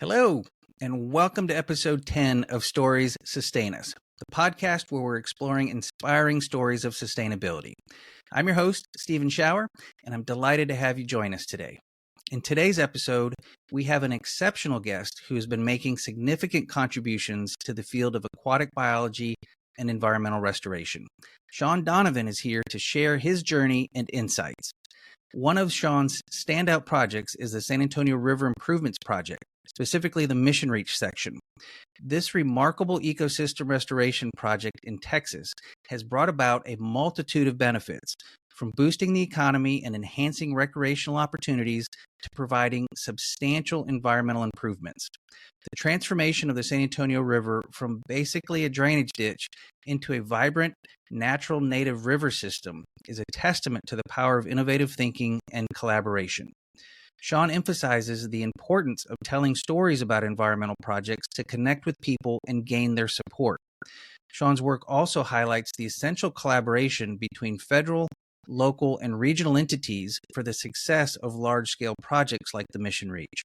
Hello, and welcome to episode 10 of Stories Sustain Us, the podcast where we're exploring inspiring stories of sustainability. I'm your host, Stephen Schauer, and I'm delighted to have you join us today. In today's episode, we have an exceptional guest who has been making significant contributions to the field of aquatic biology and environmental restoration. Shaun Donovan is here to share his journey and insights. One of Shaun's standout projects is the San Antonio River Improvements Project, specifically the Mission Reach section. This remarkable ecosystem restoration project in Texas has brought about a multitude of benefits, from boosting the economy and enhancing recreational opportunities to providing substantial environmental improvements. The transformation of the San Antonio River from basically a drainage ditch into a vibrant, natural native river system is a testament to the power of innovative thinking and collaboration. Shaun emphasizes the importance of telling stories about environmental projects to connect with people and gain their support. Shaun's work also highlights the essential collaboration between federal, local, and regional entities for the success of large-scale projects like the Mission Reach.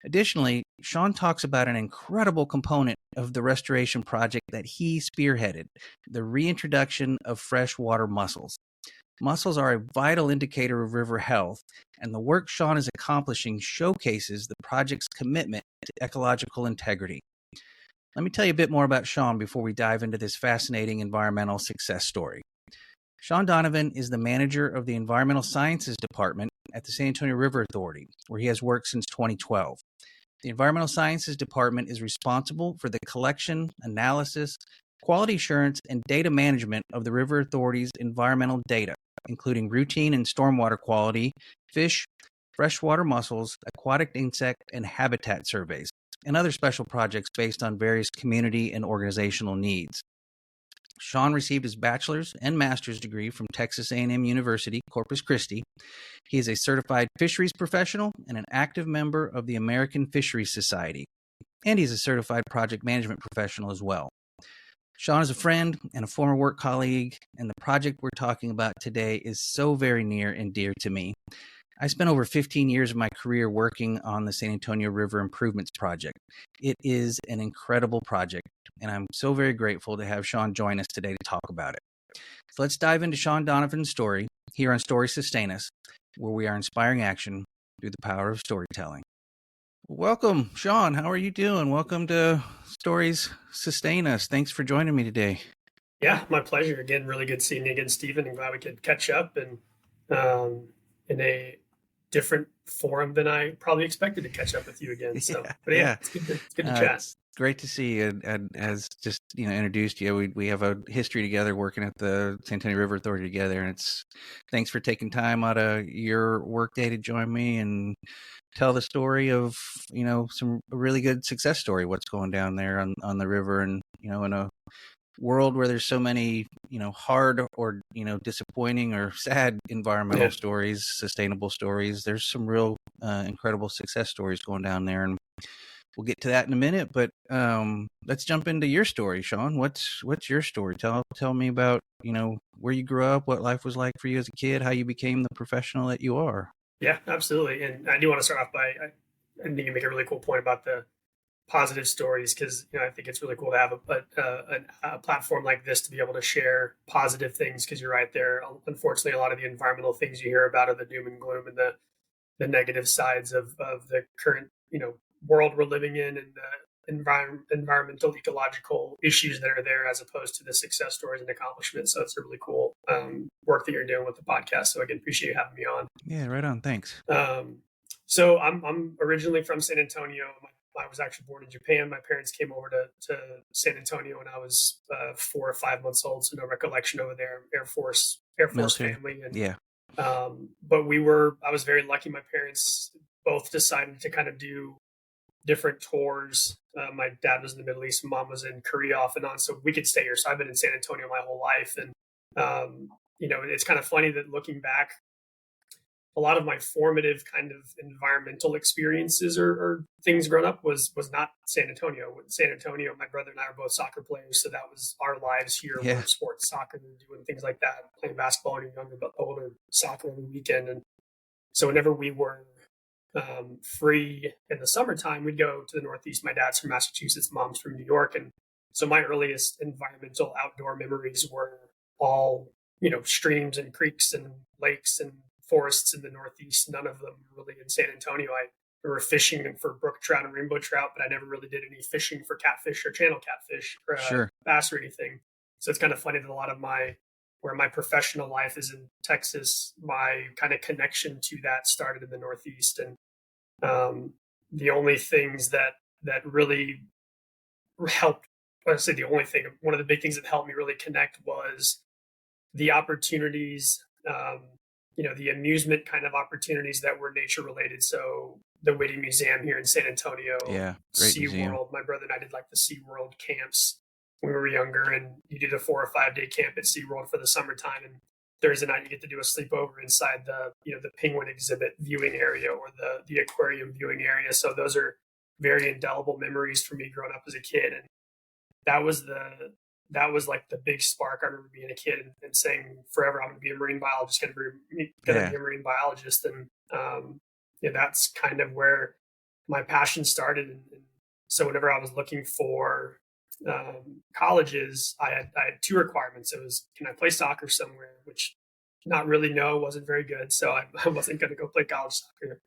Additionally, Shaun talks about an incredible component of the restoration project that he spearheaded, the reintroduction of freshwater mussels. Mussels are a vital indicator of river health, and the work Shaun is accomplishing showcases the project's commitment to ecological integrity. Let me tell you a bit more about Shaun before we dive into this fascinating environmental success story. Shaun Donovan is the manager of the Environmental Sciences Department at the San Antonio River Authority, where he has worked since 2012. The Environmental Sciences Department is responsible for the collection, analysis, quality assurance, and data management of the River Authority's environmental data, including routine and stormwater quality, fish, freshwater mussels, aquatic insect, and habitat surveys, and other special projects based on various community and organizational needs. Shaun received his bachelor's and master's degree from Texas A&M University, Corpus Christi. He is a certified fisheries professional and an active member of the American Fisheries Society, and he's a certified project management professional as well. Shaun is a friend and a former work colleague, and the project we're talking about today is so very near and dear to me. I spent over 15 years of my career working on the San Antonio River Improvements Project. It is an incredible project, and I'm so very grateful to have Shaun join us today to talk about it. So let's dive into Shaun Donovan's story here on Stories Sustain Us, where we are inspiring action through the power of storytelling. Welcome, Shaun. How are you doing? Welcome to Stories Sustain Us. Thanks for joining me today. Yeah, my pleasure. Again, really good seeing you again, Stephen, and glad we could catch up and in a different forum than I probably expected to catch up with you again. So, it's good to chat. It's great to see you. And as just introduced you, we have a history together working at the San Antonio River Authority together, and thanks for taking time out of your workday to join me and tell the story of some really good success story, what's going down there on the river, and in a world where there's so many hard or disappointing or sad environmental stories, sustainable stories. There's some real incredible success stories going down there, and we'll get to that in a minute. But let's jump into your story, Shaun. What's your story? Tell me about where you grew up, what life was like for you as a kid, how you became the professional that you are. Yeah, absolutely. And I do want to start off by I think you make a really cool point about the positive stories, because I think it's really cool to have a platform like this to be able to share positive things, because you're right there. Unfortunately, a lot of the environmental things you hear about are the doom and gloom and the negative sides of the current world we're living in, and the environmental ecological issues that are there, as opposed to the success stories and accomplishments. So it's a really cool work that you're doing with the podcast. So again, appreciate you having me on. Yeah, right on. Thanks. So I'm originally from San Antonio. I was actually born in Japan. My parents came over to San Antonio when I was 4 or 5 months old, so no recollection over there. Air Force Military family. And, yeah. But I was very lucky. My parents both decided to kind of do different tours. My dad was in the Middle East, mom was in Korea off and on, so we could stay here. So I've been in San Antonio my whole life. And, it's kind of funny that looking back, a lot of my formative kind of environmental experiences or things growing up was not San Antonio. In San Antonio, my brother and I are both soccer players, so that was our lives here. Yeah. Were sports, soccer, and doing things like that, playing basketball and younger but older, soccer every weekend. And so whenever we were free in the summertime, we'd go to the Northeast. My dad's from Massachusetts, mom's from New York. And so my earliest environmental outdoor memories were all, streams and creeks and lakes and forests in the Northeast. None of them really in San Antonio. I remember fishing for brook trout and rainbow trout, but I never really did any fishing for catfish or channel catfish or bass or anything. So it's kind of funny that a lot of where my professional life is in Texas, my kind of connection to that started in the Northeast. And the only things that really helped, I say the only thing, one of the big things that helped me really connect was the opportunities, the amusement kind of opportunities that were nature related. So the Whitty Museum here in San Antonio, great museum. SeaWorld. My brother and I did like the SeaWorld camps when we were younger, and you did a 4 or 5 day camp at SeaWorld for the summertime. And Thursday night, you get to do a sleepover inside the penguin exhibit viewing area or the aquarium viewing area. So those are very indelible memories for me growing up as a kid. And that was like the big spark. I remember being a kid and saying forever, I'm going to be a marine biologist, going to be a marine biologist. And that's kind of where my passion started. And so whenever I was looking for colleges, I had 2 requirements. It was, can I play soccer somewhere, which not really, wasn't very good. So I wasn't going to go play college soccer.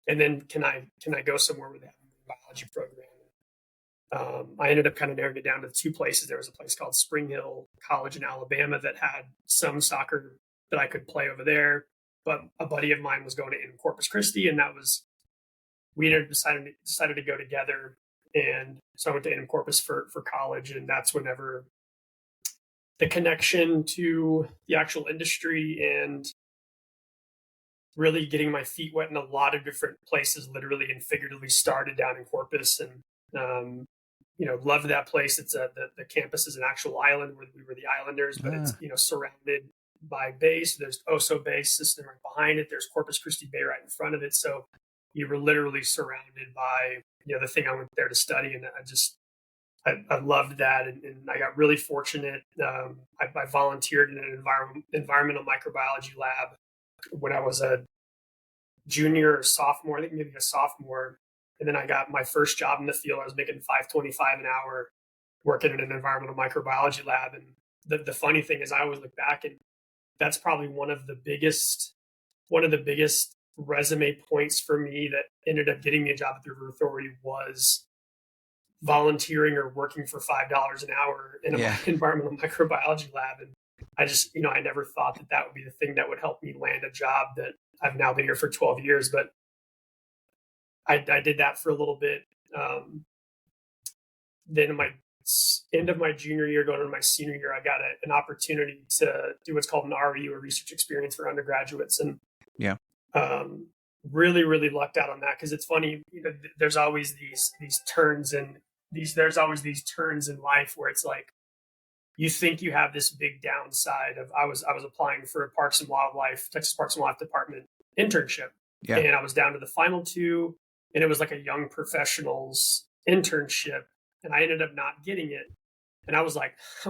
And then can I go somewhere where they have a biology program? I ended up kind of narrowing it down to 2 places. There was a place called Spring Hill College in Alabama that had some soccer that I could play over there. But a buddy of mine was going to Corpus Christi, and we ended up decided to go together. And so I went to Corpus for college, and that's whenever the connection to the actual industry and really getting my feet wet in a lot of different places, literally and figuratively, started down in Corpus. And loved that place. It's the campus is an actual island where we were the islanders, but it's surrounded by bay. So there's Oso Bay system right behind it. There's Corpus Christi Bay right in front of it. So you were literally surrounded by the thing I went there to study. And I loved that. And I got really fortunate. I volunteered in an environmental microbiology lab when I was a junior or sophomore, I think maybe a sophomore. And then I got my first job in the field. I was making $5.25 an hour working in an environmental microbiology lab. And the funny thing is I always look back, and that's probably one of the biggest resume points for me that ended up getting me a job at the River Authority was volunteering or working for $5 an hour in an environmental microbiology lab. And I just, I never thought that would be the thing that would help me land a job that I've now been here for 12 years. But I did that for a little bit. Then in my end of my junior year, going into my senior year, I got an opportunity to do what's called an REU, or research experience for undergraduates. And really, really lucked out on that, because it's funny, there's always these turns in life where it's like, you think you have this big downside of, I was applying for a Texas Parks and Wildlife Department internship. And I was down to the final 2, and it was like a young professionals internship, and I ended up not getting it. And I was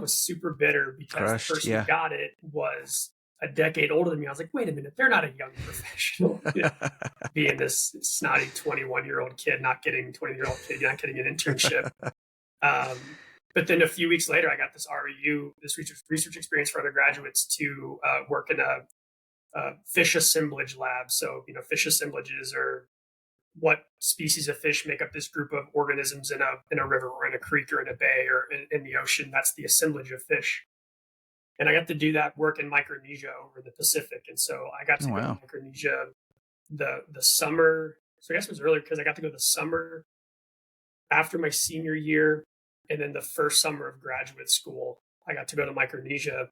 super bitter because the person who got it was a decade older than me. I was like, wait a minute, they're not a young professional. Being this snotty 21-year-old kid, not getting an internship. But then a few weeks later, I got this REU, this research experience for undergraduates, to work in a fish assemblage lab. So, fish assemblages are what species of fish make up this group of organisms in a river or in a creek or in a bay or in the ocean. That's the assemblage of fish. And I got to do that work in Micronesia over the Pacific. And so I got to go to Micronesia the summer. So I guess it was earlier, because I got to go the summer after my senior year. And then the first summer of graduate school, I got to go to Micronesia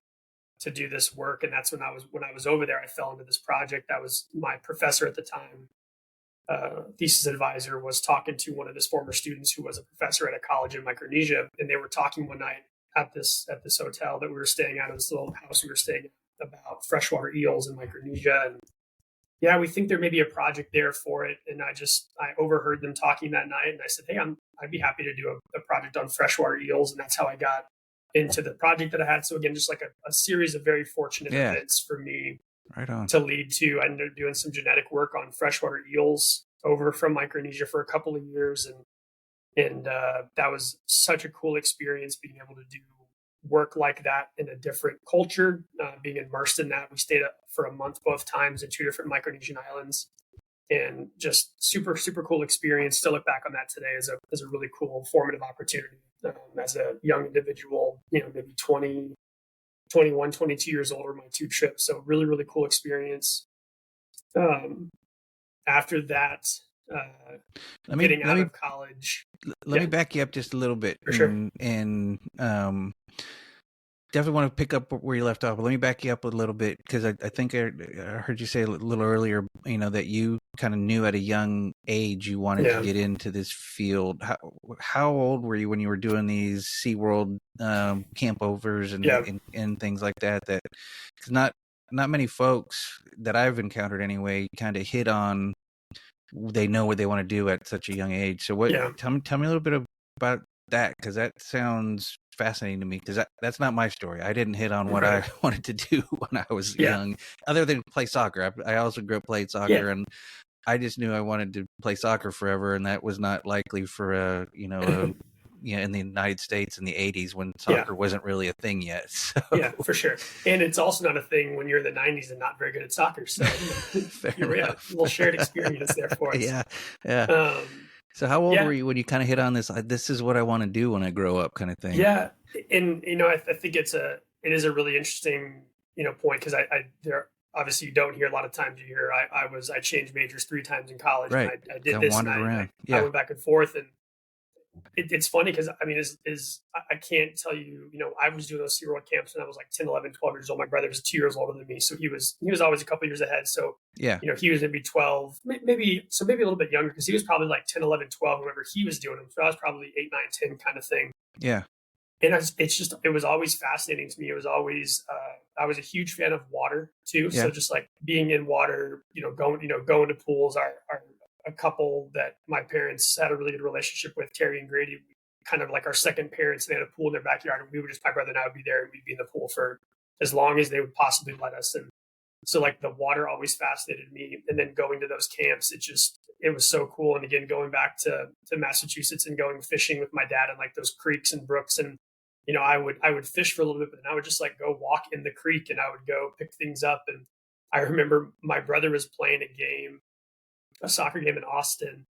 to do this work. And that's when I was over there, I fell into this project. That was my professor at the time. Thesis advisor was talking to one of his former students who was a professor at a college in Micronesia. And they were talking one night at this hotel that we were staying at, this little house we were staying at, about freshwater eels in Micronesia. And we think there may be a project there for it. And I overheard them talking that night, and I said, hey, I'd be happy to do a project on freshwater eels. And that's how I got into the project that I had. So again, just like a series of very fortunate events for me to lead to. I ended up doing some genetic work on freshwater eels over from Micronesia for a couple of years, and that was such a cool experience being able to do work like that in a different culture, being immersed in that. We stayed up for a month both times in two different Micronesian islands, and just super cool experience. Still look back on that today as a really cool formative opportunity, as a young individual, maybe 20, 21, 22 years old were my two trips. So really cool experience. After that, getting out of college. Let me back you up just a little bit. For sure. And definitely want to pick up where you left off. But let me back you up a little bit, because I think I heard you say a little earlier, that you kind of knew at a young age you wanted to get into this field. How old were you when you were doing these SeaWorld campovers and things like that? That, because not many folks that I've encountered anyway kind of hit on, they know what they want to do at such a young age. So tell me a little bit about that, because that sounds fascinating to me, because that's not my story. I didn't hit on what I wanted to do when I was young, other than play soccer. I also grew up playing soccer, and I just knew I wanted to play soccer forever, and that was not likely for in the United States in the 80s when soccer wasn't really a thing yet. So. Yeah, for sure. And it's also not a thing when you're in the 90s and not very good at soccer. So a little shared experience there for us. Yeah. So how old were you when you kind of hit on this is what I want to do when I grow up kind of thing? Yeah. And, I think it is a really interesting, point, because there obviously you don't hear a lot of times. You hear I changed majors 3 times in college. Right. And I did this. And I went back and forth, and it's funny because I can't tell you, I was doing those SeaWorld camps when I was like 10, 11, 12 years old. My brother was 2 years older than me. So he was always a couple years ahead. So, he was maybe 12, maybe a little bit younger, because he was probably like 10, 11, 12 whenever he was doing them. So I was probably 8, 9, 10 kind of thing. Yeah. And it was always fascinating to me. It was always, I was a huge fan of water too. Yeah. So just like being in water, going to pools. A couple that my parents had a really good relationship with, Terry and Grady, kind of like our second parents. They had a pool in their backyard, and my brother and I would be there, and we'd be in the pool for as long as they would possibly let us. And so like the water always fascinated me. And then going to those camps, it was so cool. And again, going back to Massachusetts and going fishing with my dad in like those creeks and brooks. And, I would fish for a little bit, but then I would just like go walk in the creek, and I would go pick things up. And I remember my brother was playing a soccer game in Austin.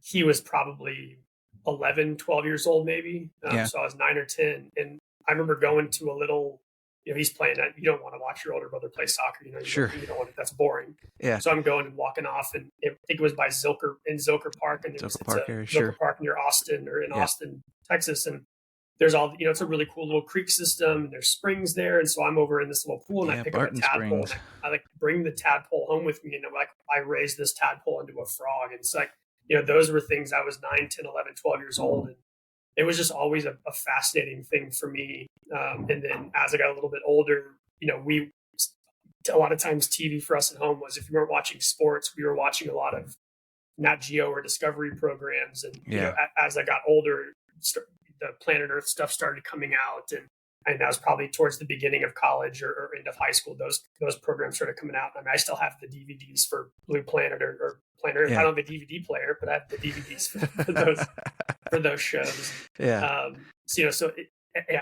He was probably 11, 12 years old, maybe. So I was 9 or 10. And I remember going to a little, he's playing that. You don't want to watch your older brother play soccer. Sure. You don't want to, that's boring. Yeah. So I'm going and walking off, and I think it was by Zilker Park. And Zilker Park near Austin, or in Austin, Texas. And there's all, it's a really cool little creek system, and there's springs there. And so I'm over in this little pool, and I pick Barton up a tadpole, and I like bring the tadpole home with me. And I raised this tadpole into a frog. And it's like, those were things. I was 9, 10, 11, 12 years old. And it was just always a fascinating thing for me. And then as I got a little bit older, a lot of times TV for us at home was, if you weren't watching sports, we were watching a lot of Nat Geo or Discovery programs. And as I got older, the Planet Earth stuff started coming out, and that was probably towards the beginning of college or into high school. Those programs started coming out. I mean, I still have the DVDs for Blue Planet or Planet Earth. I don't have a DVD player, but I have the DVDs for those shows. Yeah.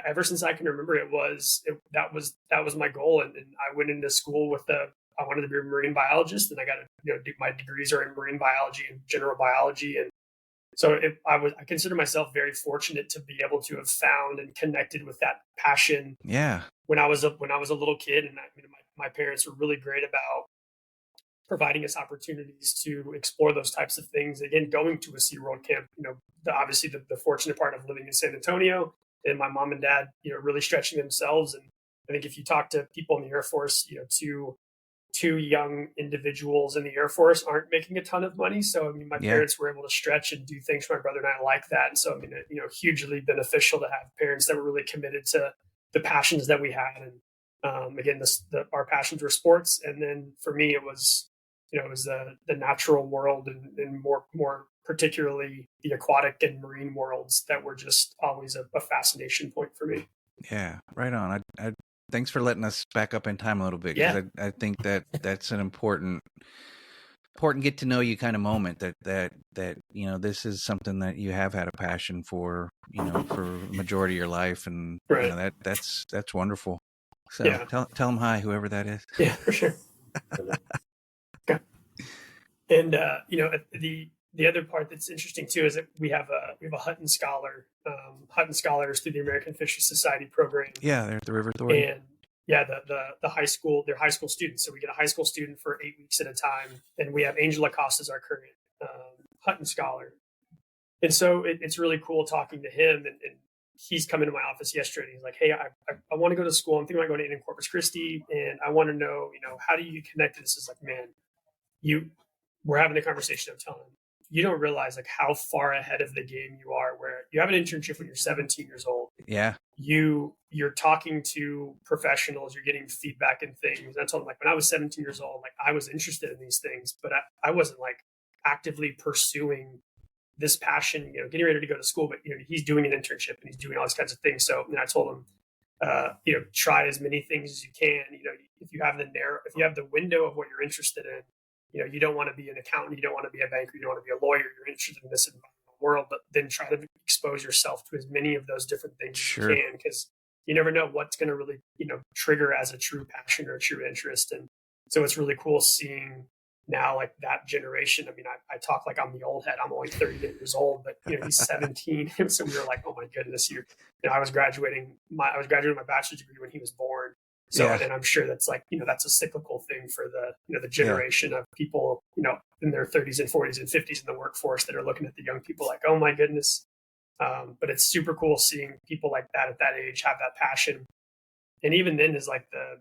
Ever since I can remember, that was my goal, and I went into school I wanted to be a marine biologist, and I got to my degrees are in marine biology and general biology. And so I consider myself very fortunate to be able to have found and connected with that passion. Yeah. When I was a little kid, and my parents were really great about providing us opportunities to explore those types of things. Again, going to a SeaWorld camp, obviously the fortunate part of living in San Antonio, and my mom and dad, really stretching themselves. And I think if you talk to people in the Air Force, two young individuals in the Air Force aren't making a ton of money. So, my parents were able to stretch and do things for my brother and I like that. And so, hugely beneficial to have parents that were really committed to the passions that we had. And again, our passions were sports. And then for me, it was the natural world, and more particularly the aquatic and marine worlds that were just always a fascination point for me. Yeah, right on. I thanks for letting us back up in time a little bit, because I think that's an important important get to know you kind of moment that this is something that you have had a passion for, for the majority of your life. And, Right. that's wonderful. So Yeah. tell them hi, whoever that is. Yeah, for sure. Okay. And the other part that's interesting too is that we have a Hutton Scholar. Hutton Scholars through the American Fisheries Society program. Yeah, they're at the River Authority. And yeah, the high school, they're high school students. So we get a high school student for 8 weeks at a time, and we have Angela Costa as our current Hutton Scholar. And so it's really cool talking to him. And he's come into my office yesterday. And he's like, "Hey, I want to go to school. I'm thinking about going to Corpus Christi, and I want to know, how do you connect to this?" Is like, man, we're having a conversation. I'm telling him, you don't realize like how far ahead of the game you are, where you have an internship when you're 17 years old. Yeah. You're talking to professionals, you're getting feedback and things. And I told him, like, when I was 17 years old, like, I was interested in these things, but I wasn't like actively pursuing this passion, getting ready to go to school. But he's doing an internship and he's doing all these kinds of things. So I told him, try as many things as you can. If you have the window of what you're interested in, you don't want to be an accountant, you don't want to be a banker, you don't want to be a lawyer, you're interested in this environmental world, but then try to expose yourself to as many of those different things Sure. as you can, because you never know what's going to really, trigger as a true passion or a true interest. And so it's really cool seeing now, like, that generation. I mean, I talk like I'm the old head. I'm only 38 years old, but he's 17. So we were like, oh my goodness, I was graduating my bachelor's degree when he was born. So, Yeah. and I'm sure that's like, that's a cyclical thing for the generation of people, in their 30s and 40s and 50s in the workforce that are looking at the young people like, oh my goodness. But it's super cool seeing people like that at that age have that passion. And even then is like the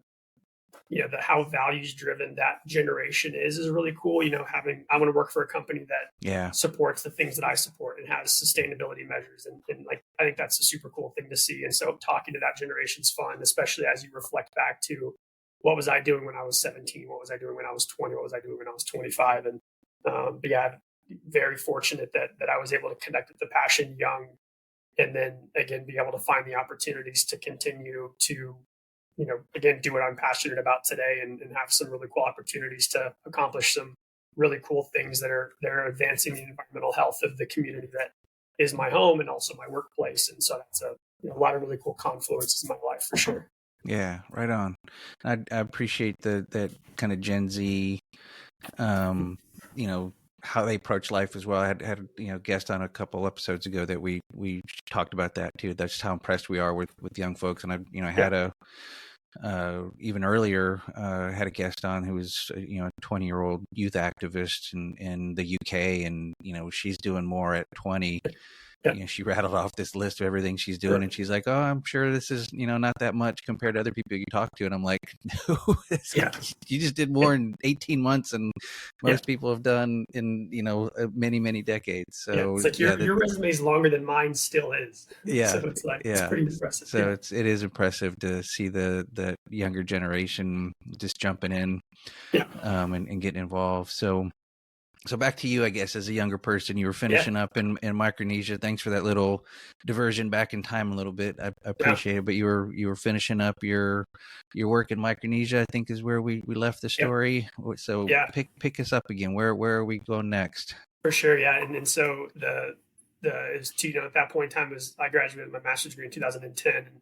how values driven that generation is really cool. I want to work for a company that supports the things that I support and has sustainability measures. And like, I think that's a super cool thing to see. And so talking to that generation is fun, especially as you reflect back to what was I doing when I was 17? What was I doing when I was 20? What was I doing when I was 25? And but yeah, I'm very fortunate that I was able to connect with the passion young, and then again, be able to find the opportunities to continue to again, do what I'm passionate about today, and have some really cool opportunities to accomplish some really cool things that are advancing the environmental health of the community that is my home and also my workplace. And so that's a lot of really cool confluences in my life for sure. Yeah, right on. I appreciate that kind of Gen Z, how they approach life as well. I had a guest on a couple episodes ago that we talked about that too. That's just how impressed we are with young folks. And I had even earlier, had a guest on who was, a 20-year-old youth activist in the UK, and, she's doing more at 20. Yeah. She rattled off this list of everything she's doing, and she's like, "Oh, I'm sure this is, not that much compared to other people you talk to." And I'm like, "No, you just did more in 18 months than most people have done in, many, many decades." So it's like your resume is longer than mine still is. Yeah. So it's like, it's pretty impressive. So it is impressive to see the younger generation just jumping in, and getting involved. So back to you, I guess, as a younger person. You were finishing up in Micronesia. Thanks for that little diversion back in time a little bit. I appreciate it. But you were finishing up your work in Micronesia, I think, is where we left the story. So pick us up again. Where are we going next? For sure, yeah. And so at that point in time I graduated my master's degree in 2010. And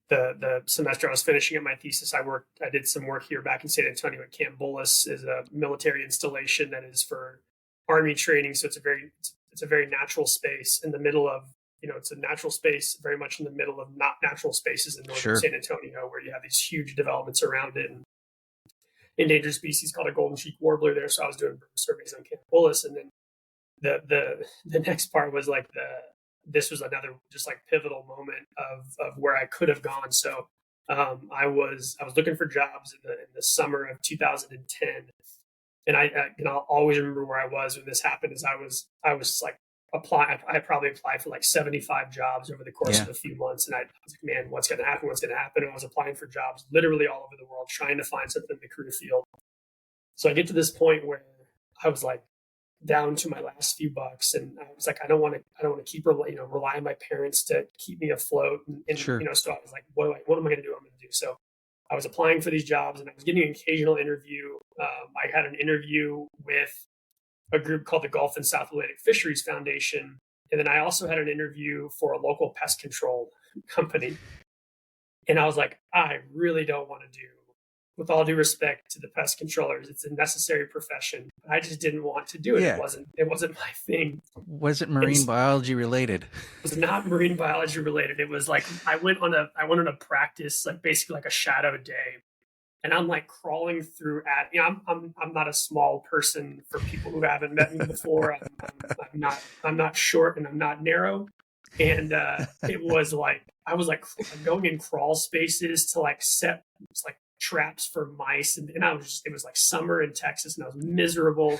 the semester I was finishing up my thesis, I did some work here back in San Antonio at Camp Bullis. Is a military installation that is for Army training. So it's a very natural space in the middle of, it's a natural space very much in the middle of not natural spaces in northern San Antonio, where you have these huge developments around it, and endangered species called a golden cheek warbler there. So I was doing surveys on Camp Bullis, and then the next part was like this was another just like pivotal moment of where I could have gone. So I was looking for jobs in the summer of 2010, and I'll always remember where I was when this happened. Is I was like applying. I probably applied for like 75 jobs over the course of a few months, and I was like, man, what's going to happen? What's going to happen? And I was applying for jobs literally all over the world, trying to find something in the career field. So I get to this point where I was like, down to my last few bucks, and I was like, I don't want to keep rely on my parents to keep me afloat, and so I was like, what am I going to do? I'm going to do. So I was applying for these jobs, and I was getting an occasional interview. I had an interview with a group called the Gulf and South Atlantic Fisheries Foundation. And then I also had an interview for a local pest control company. And I was like, I really don't want to do, with all due respect to the pest controllers, it's a necessary profession. I just didn't want to do it. Yeah. It wasn't my thing. Was it marine biology related? It was not marine biology related. It was like I went on a practice, like basically like a shadow day. And I'm like crawling through I'm not a small person for people who haven't met me before. I'm not short and I'm not narrow. And it was like I was like going in crawl spaces to like set like traps for mice, and it was like summer in Texas, and I was miserable.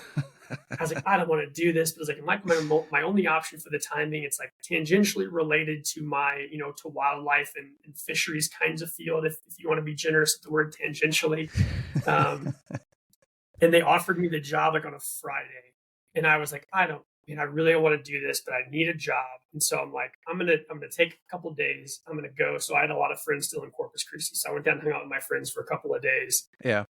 I was like, I don't want to do this, but it was like my only option for the time being. It's like tangentially related to my, to wildlife and fisheries kinds of field, if you want to be generous with the word tangentially. And they offered me the job like on a Friday, and I was like, I really don't want to do this, but I need a job. And so I'm like, I'm gonna take a couple of days. I'm gonna go. So I had a lot of friends still in Corpus Christi, so I went down and hung out with my friends for a couple of days. Yeah.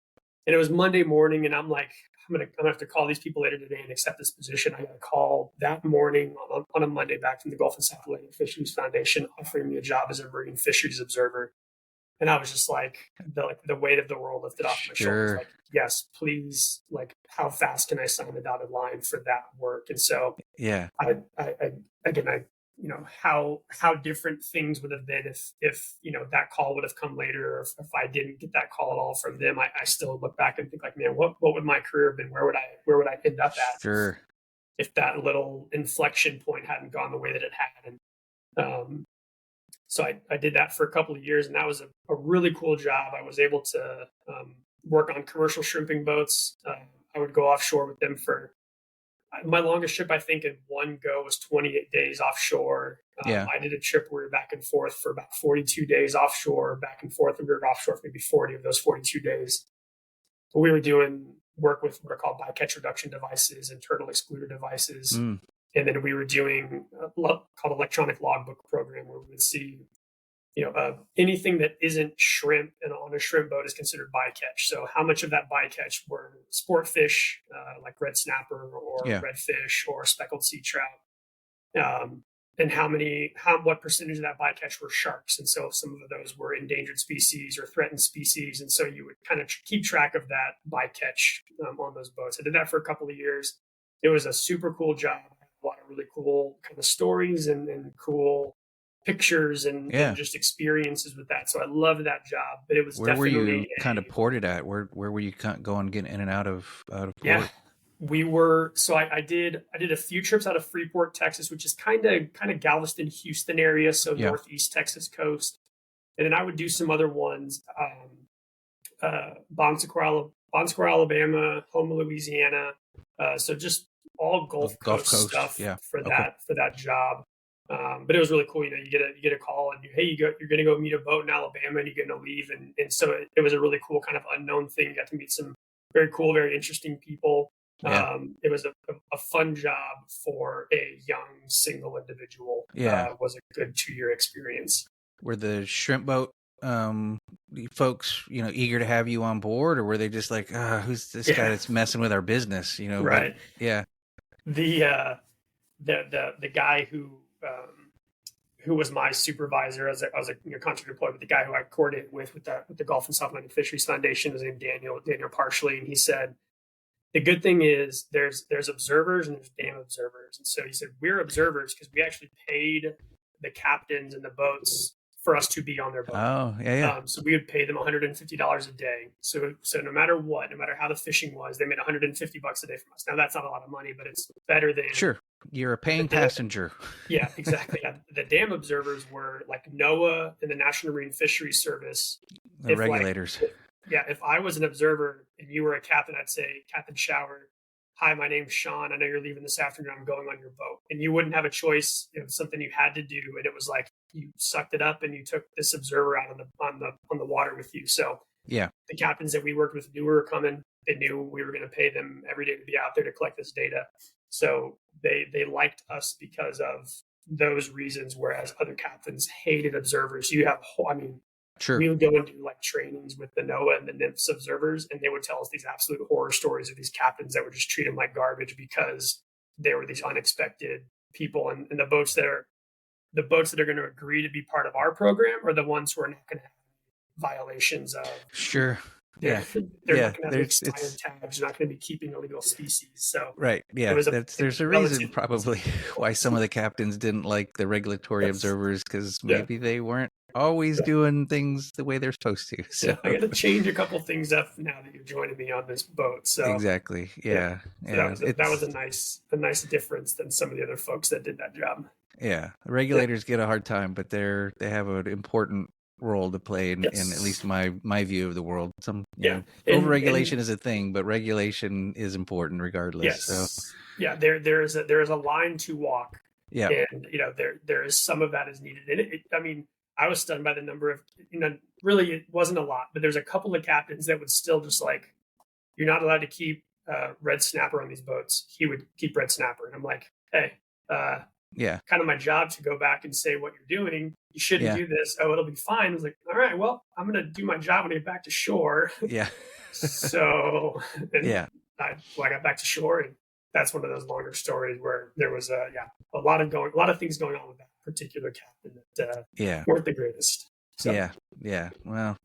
And it was Monday morning, and I'm like, I'm gonna have to call these people later today and accept this position. I got a call that morning on a Monday back from the Gulf and South Atlantic Fisheries Foundation offering me a job as a marine fisheries observer. And I was just like the weight of the world lifted off my shoulders. Like, yes, please. Like, how fast can I sign the dotted line for that work? And so, yeah, how different things would have been if that call would have come later, or if I didn't get that call at all from them. I still look back and think like, man, what would my career have been? Where would I end up at? Sure. If that little inflection point hadn't gone the way that it had. And so I did that for a couple of years, and that was a really cool job. I was able to work on commercial shrimping boats. I would go offshore with them for my longest trip, I think, in one go was 28 days offshore. I did a trip where we were back and forth for about 42 days offshore, back and forth. And we were offshore for maybe 40 of those 42 days. But we were doing work with what are called bycatch reduction devices and turtle excluder devices. And then we were doing called electronic logbook program, where we would see, anything that isn't shrimp and on a shrimp boat is considered bycatch. So how much of that bycatch were sport fish, like red snapper or redfish or speckled sea trout, and what percentage of that bycatch were sharks. And so some of those were endangered species or threatened species. And so you would kind of keep track of that bycatch on those boats. I did that for a couple of years. It was a super cool job. A lot of really cool kind of stories and cool pictures and just experiences with that. So I loved that job, but it was where were you kind of ported at? Where were you going, getting in and out of port? Yeah, we were. So I did a few trips out of Freeport, Texas, which is kind of Galveston, Houston area. So Northeast Texas coast. And then I would do some other ones, Bon Sequoia, Alabama, Houma, Louisiana. So just all Gulf Coast stuff for that job. But it was really cool. You get a call and you're going to go meet a boat in Alabama and you're going to leave. And so it was a really cool kind of unknown thing. You got to meet some very cool, very interesting people. Yeah. It was a fun job for a young single individual. It was a good 2-year experience. Were the shrimp boat folks, eager to have you on board, or were they just like, who's this guy that's messing with our business? Right. But, yeah. The guy who was my supervisor as I was a contract employee, but the guy who I coordinated with the Gulf and South Atlantic Fisheries Foundation was named Daniel Parsley. And he said, the good thing is there's observers and there's dam observers. And so he said, we're observers because we actually paid the captains and the boats for us to be on their boat. Oh, yeah. So we would pay them $150 a day. So no matter how the fishing was, they made $150 a day from us. Now that's not a lot of money, but it's better than You're a paying passenger. Yeah, exactly. The dam observers were like NOAA and the National Marine Fisheries Service. The regulators. If I was an observer and you were a captain, I'd say, Captain Shower, hi, my name's Shaun. I know you're leaving this afternoon. I'm going on your boat. And you wouldn't have a choice. It was something you had to do. And it was like you sucked it up and you took this observer out on the water with you. So the captains that we worked with knew we were coming. They knew we were going to pay them every day to be out there to collect this data. So they liked us because of those reasons, whereas other captains hated observers. You have, Sure. we would go and do like trainings with the NOAA and the NIMS observers, and they would tell us these absolute horror stories of these captains that would just treat them like garbage because they were these unexpected people. And the boats that are going to agree to be part of our program are the ones who are not going to have violations of. Sure. They're, Yeah. they're Yeah. not going to have expired tags. They're not going to be keeping illegal species. So right. Yeah. There's a reason probably why some of the captains didn't like the regulatory observers, because maybe they weren't always doing things the way they're supposed to. So I got to change a couple things up now that you're joining me on this boat. So exactly. Yeah. So that was a nice difference than some of the other folks that did that job. Yeah. The regulators get a hard time, but they have an important role to play in at least my view of the world. Overregulation is a thing, but regulation is important regardless. Yes. So there is a line to walk. Yeah. And there is some of that is needed. And I mean, I was stunned by the number of, really it wasn't a lot, but there's a couple of captains that would still just like, you're not allowed to keep red snapper on these boats. He would keep red snapper. And I'm like, hey, kind of my job to go back and say what you're doing. You shouldn't do this. Oh, it'll be fine. I was like, all right, well, I'm going to do my job when I get back to shore. Yeah. So I got back to shore, and that's one of those longer stories where there was a lot of things going on with that particular captain that weren't the greatest. So, yeah. Well,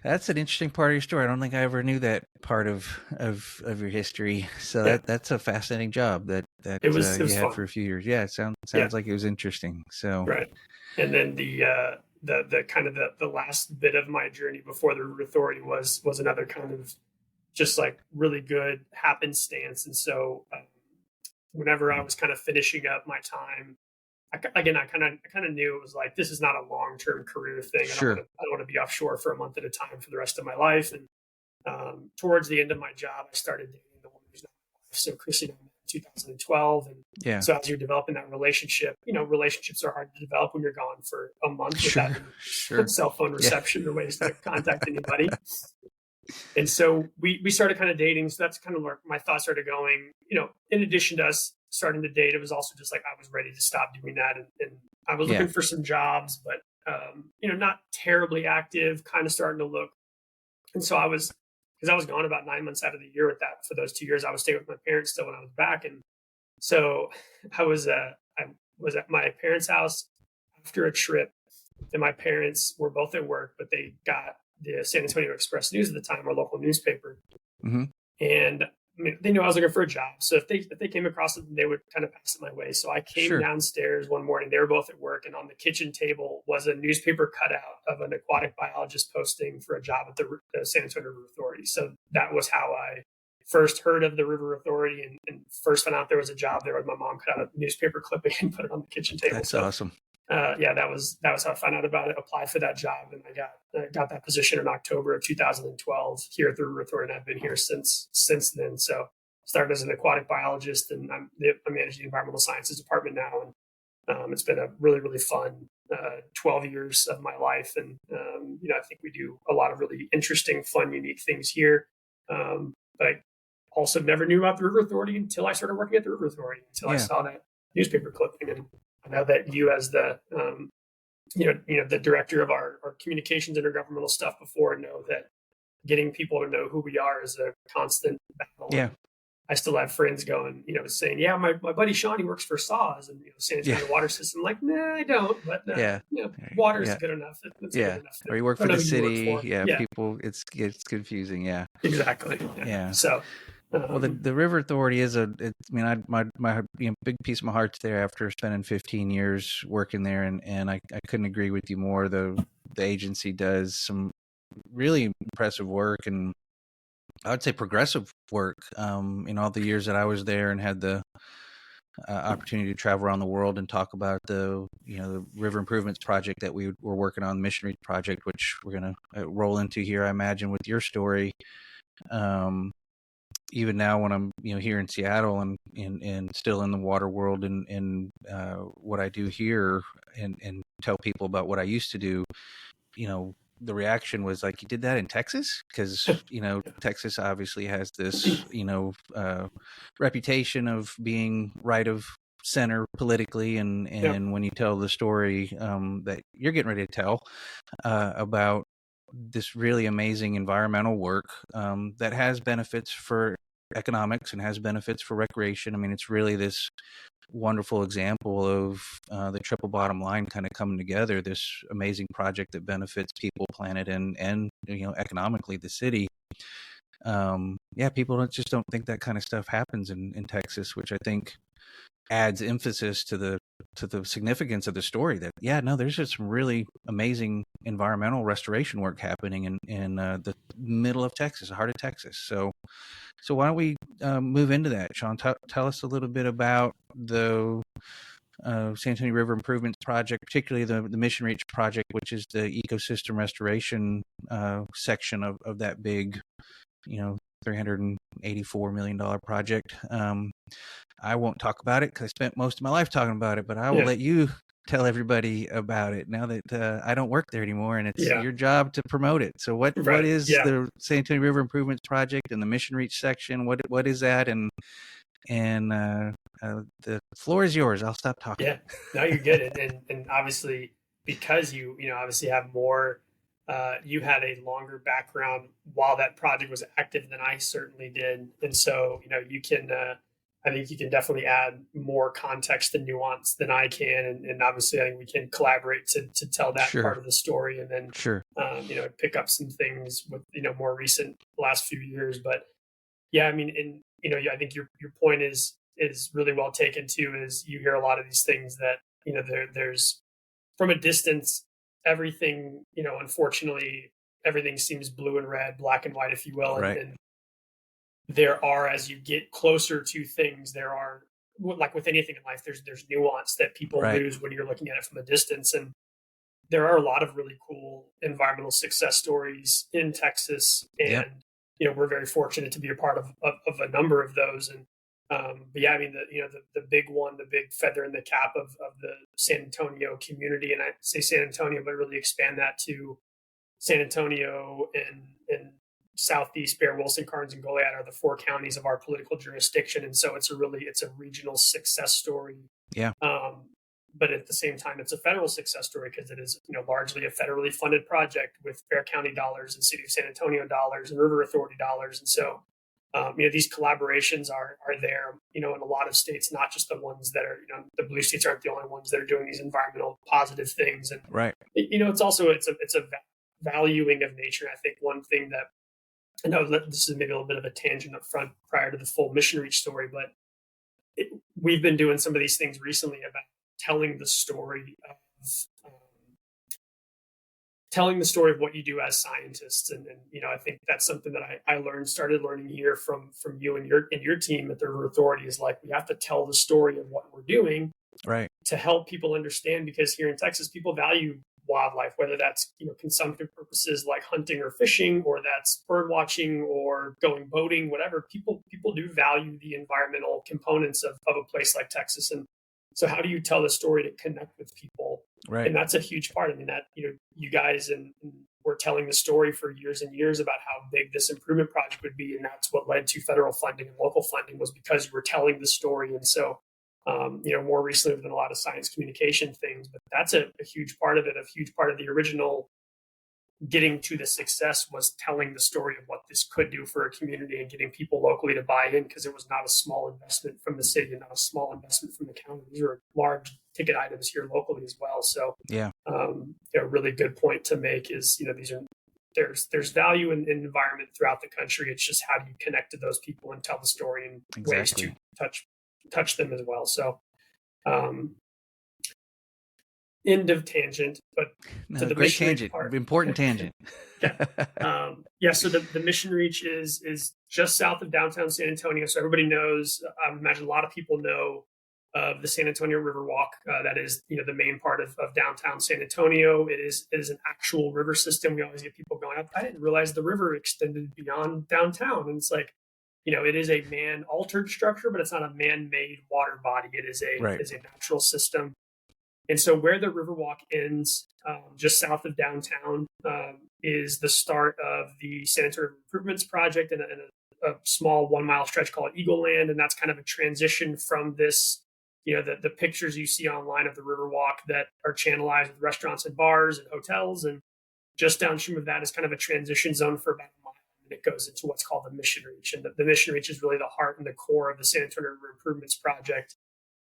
that's an interesting part of your story. I don't think I ever knew that part of your history. So that's a fascinating job that it was you had fun for a few years. Yeah, it sounds like it was interesting. So right, and then the kind of the last bit of my journey before the River Authority was another kind of just like really good happenstance. And so whenever I was kind of finishing up my time, I kind of knew it was like, this is not a long-term career thing. Sure. I don't want to be offshore for a month at a time for the rest of my life. And towards the end of my job, I started dating the woman who's now my wife. So Chrissy and I met in 2012. And so as you're developing that relationship, relationships are hard to develop when you're gone for a month without cell phone reception or ways to contact anybody. And so we started kind of dating. So that's kind of where my thoughts started going. In addition to us starting to date, it was also just like I was ready to stop doing that. And I was looking for some jobs, but, not terribly active, kind of starting to look. And so because I was gone about 9 months out of the year with that. For those 2 years, I was staying with my parents still when I was back. And so I was at my parents' house after a trip, and my parents were both at work, but they got the San Antonio Express News at the time, our local newspaper. Mm-hmm. And I mean, they knew I was looking for a job. So if they came across it, they would kind of pass it my way. So I came downstairs one morning, they were both at work, and on the kitchen table was a newspaper cutout of an aquatic biologist posting for a job at the San Antonio River Authority. So that was how I first heard of the River Authority and first found out there was a job there. My mom cut out a newspaper clipping and put it on the kitchen table. That's awesome. That was how I found out about it, applied for that job, and I got that position in October of 2012 here at the River Authority, and I've been here since then. So started as an aquatic biologist, and I'm managing the environmental sciences department now, and it's been a really, really fun 12 years of my life, and I think we do a lot of really interesting, fun, unique things here. But I also never knew about the River Authority until I started working at the River Authority, until I saw that newspaper clipping. And I know that you, as the the director of our communications intergovernmental stuff before, know that getting people to know who we are is a constant battle. Yeah. I still have friends going, saying, yeah, my buddy Shaun, he works for SAW and San Antonio water system. I'm like, nah, I don't. But water is good enough. It's good enough. Or you work for the city. People, it's confusing. Yeah. Exactly. Yeah. So. Well, the River Authority is my big piece of my heart's there after spending 15 years working there, and I couldn't agree with you more. The agency does some really impressive work, and I would say progressive work. In all the years that I was there and had the opportunity to travel around the world and talk about the river improvements project that we were working on, the Missionary Project, which we're going to roll into here, I imagine, with your story. Even now when I'm, here in Seattle and still in the water world and what I do here and tell people about what I used to do, the reaction was like, you did that in Texas? Because, Texas obviously has this, reputation of being right of center politically, and Yep. when you tell the story that you're getting ready to tell about this really amazing environmental work that has benefits for economics and has benefits for recreation. I mean, it's really this wonderful example of the triple bottom line kind of coming together, this amazing project that benefits people, planet, and economically the city. People just don't think that kind of stuff happens in Texas, which I think adds emphasis to the significance of the story. That there's just some really amazing environmental restoration work happening in the middle of Texas, the heart of Texas. So why don't we move into that, Shaun? Tell us a little bit about the San Antonio River Improvements Project, particularly the Mission Reach project, which is the ecosystem restoration section of that big, $384 million project. I won't talk about it because I spent most of my life talking about it, but I will let you tell everybody about it now that I don't work there anymore, and it's your job to promote it. So what is the San Antonio River Improvements Project and the Mission Reach section? What is that? And the floor is yours. I'll stop talking. Yeah, no, you're good. And obviously, because you obviously have more, you had a longer background while that project was active than I certainly did. And so, you can, I think you can definitely add more context and nuance than I can. And obviously, I think we can collaborate to tell that part of the story, and then, pick up some things with, more recent last few years. But yeah, I mean, I think your point is really well taken too. Is you hear a lot of these things that there's from a distance, everything unfortunately everything seems blue and red, black and white, if you will, and there are, as you get closer to things, there are, like with anything in life, there's nuance that people lose when you're looking at it from a distance. And there are a lot of really cool environmental success stories in Texas, and we're very fortunate to be a part of a number of those. And but yeah, I mean, the big one, the big feather in the cap of the San Antonio community, and I say San Antonio, but really expand that to San Antonio and Southeast, Bear, Wilson, Karnes, and Goliad are the 4 counties of our political jurisdiction. And so it's a regional success story. Yeah. But at the same time, it's a federal success story because it is, largely a federally funded project with Bear County dollars and City of San Antonio dollars and River Authority dollars. And so, these collaborations are there, in a lot of states, not just the ones that are, the blue states aren't the only ones that are doing these environmental positive things. And, it's also, it's a valuing of nature. I think one thing that, I know this is maybe a little bit of a tangent up front prior to the full Mission Reach story, but we've been doing some of these things recently about telling the story of what you do as scientists. And I think that's something that I started learning here from you and your team at the River Authority, is like, we have to tell the story of what we're doing to help people understand, because here in Texas, people value wildlife, whether that's consumptive purposes like hunting or fishing, or that's bird watching or going boating, whatever. People do value the environmental components of a place like Texas. And so how do you tell the story to connect with people? And that's a huge part. I mean, that you guys and were telling the story for years and years about how big this improvement project would be, and that's what led to federal funding and local funding, was because you were telling the story. And so more recently, there's been a lot of science communication things, but that's a huge part of it. A huge part of the original getting to the success was telling the story of what this could do for a community and getting people locally to buy in, because it was not a small investment from the city and not a small investment from the county. These are large ticket items here locally as well. So a really good point to make is, there's value in environment throughout the country. It's just, how do you connect to those people and tell the story in ways to touch them as well. So end of tangent, but to the great tangent, important tangent. So the Mission Reach is just south of downtown San Antonio. So everybody knows, I would imagine a lot of people know of the San Antonio River Walk. That is, the main part of downtown San Antonio. It is an actual river system. We always get people going up, I didn't realize the river extended beyond downtown. And it's like, it is a man-altered structure, but it's not a man-made water body. It is a natural system. And so where the Riverwalk ends, just south of downtown, is the start of the San Antonio Improvements Project, and a small 1 mile stretch called Eagle Land. And that's kind of a transition from this the pictures you see online of the Riverwalk that are channelized with restaurants and bars and hotels. And just downstream of that is kind of a transition zone for about a mile. And it goes into what's called the Mission Reach. And the Mission Reach is really the heart and the core of the San Antonio River Improvements Project.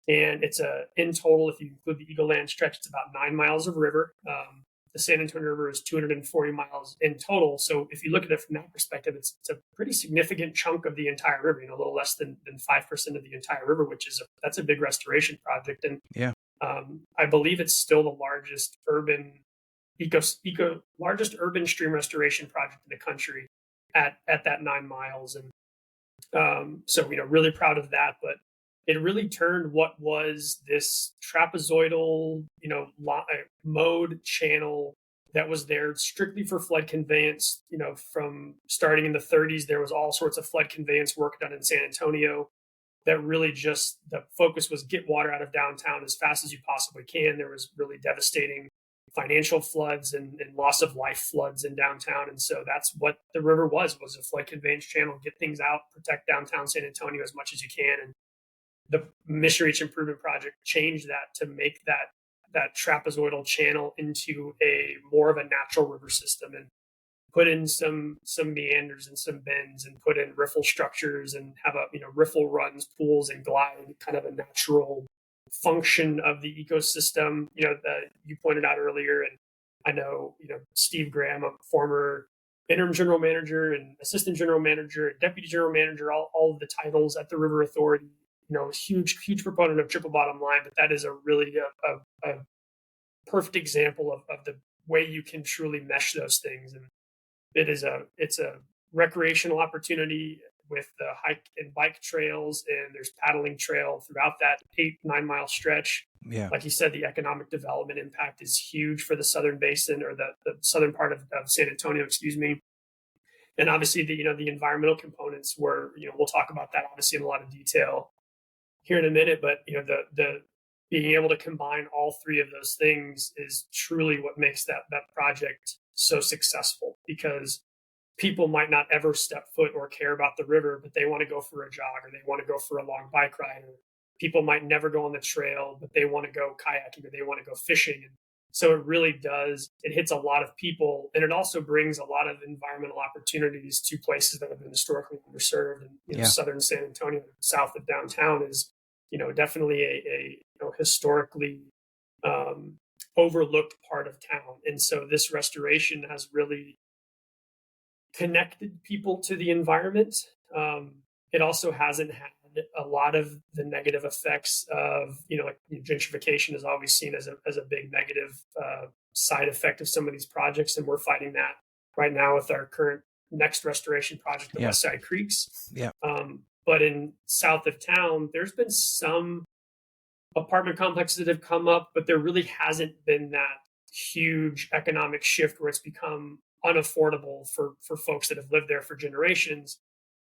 And it's in total, if you include the Eagle Land stretch, it's about 9 miles of river. The San Antonio River is 240 miles in total. So if you look at it from that perspective, it's a pretty significant chunk of the entire river, a little less than 5% of the entire river, which is that's a big restoration project. And I believe it's still the largest urban largest urban stream restoration project in the country at that 9 miles. And so, really proud of that. But it really turned what was this trapezoidal, mode channel that was there strictly for flood conveyance. From starting in the 30s, there was all sorts of flood conveyance work done in San Antonio that really just the focus was get water out of downtown as fast as you possibly can. There was really devastating financial floods and loss of life floods in downtown. And so that's what the river was a flood conveyance channel, get things out, protect downtown San Antonio as much as you can. And the Mission Reach Improvement Project changed that to make that trapezoidal channel into a more of a natural river system, and put in some meanders and some bends, and put in riffle structures, and have riffle runs, pools, and glide, kind of a natural function of the ecosystem. That you pointed out earlier, and I know Steve Graham, a former interim general manager and assistant general manager, deputy general manager, all of the titles at the River Authority. Huge proponent of triple bottom line, but that is a really a perfect example of the way you can truly mesh those things. And it's a recreational opportunity with the hike and bike trails, and there's paddling trail throughout that 8-9 mile stretch. Yeah. Like you said, the economic development impact is huge for the southern basin, or the southern part of San Antonio, excuse me. And obviously the environmental components were, we'll talk about that obviously in a lot of detail here in a minute, but the being able to combine all three of those things is truly what makes that project so successful, because people might not ever step foot or care about the river, but they want to go for a jog, or they want to go for a long bike ride, or people might never go on the trail, but they want to go kayaking, or they want to go fishing. And so it hits a lot of people, and it also brings a lot of environmental opportunities to places that have been historically underserved. And southern San Antonio, south of downtown, is definitely a historically overlooked part of town. And so this restoration has really connected people to the environment. It also hasn't had a lot of the negative effects of, gentrification is always seen as a big negative side effect of some of these projects. And we're fighting that right now with our current next restoration project, the West Side Creeks. Yeah. But in south of town, there's been some apartment complexes that have come up, but there really hasn't been that huge economic shift where it's become unaffordable for folks that have lived there for generations.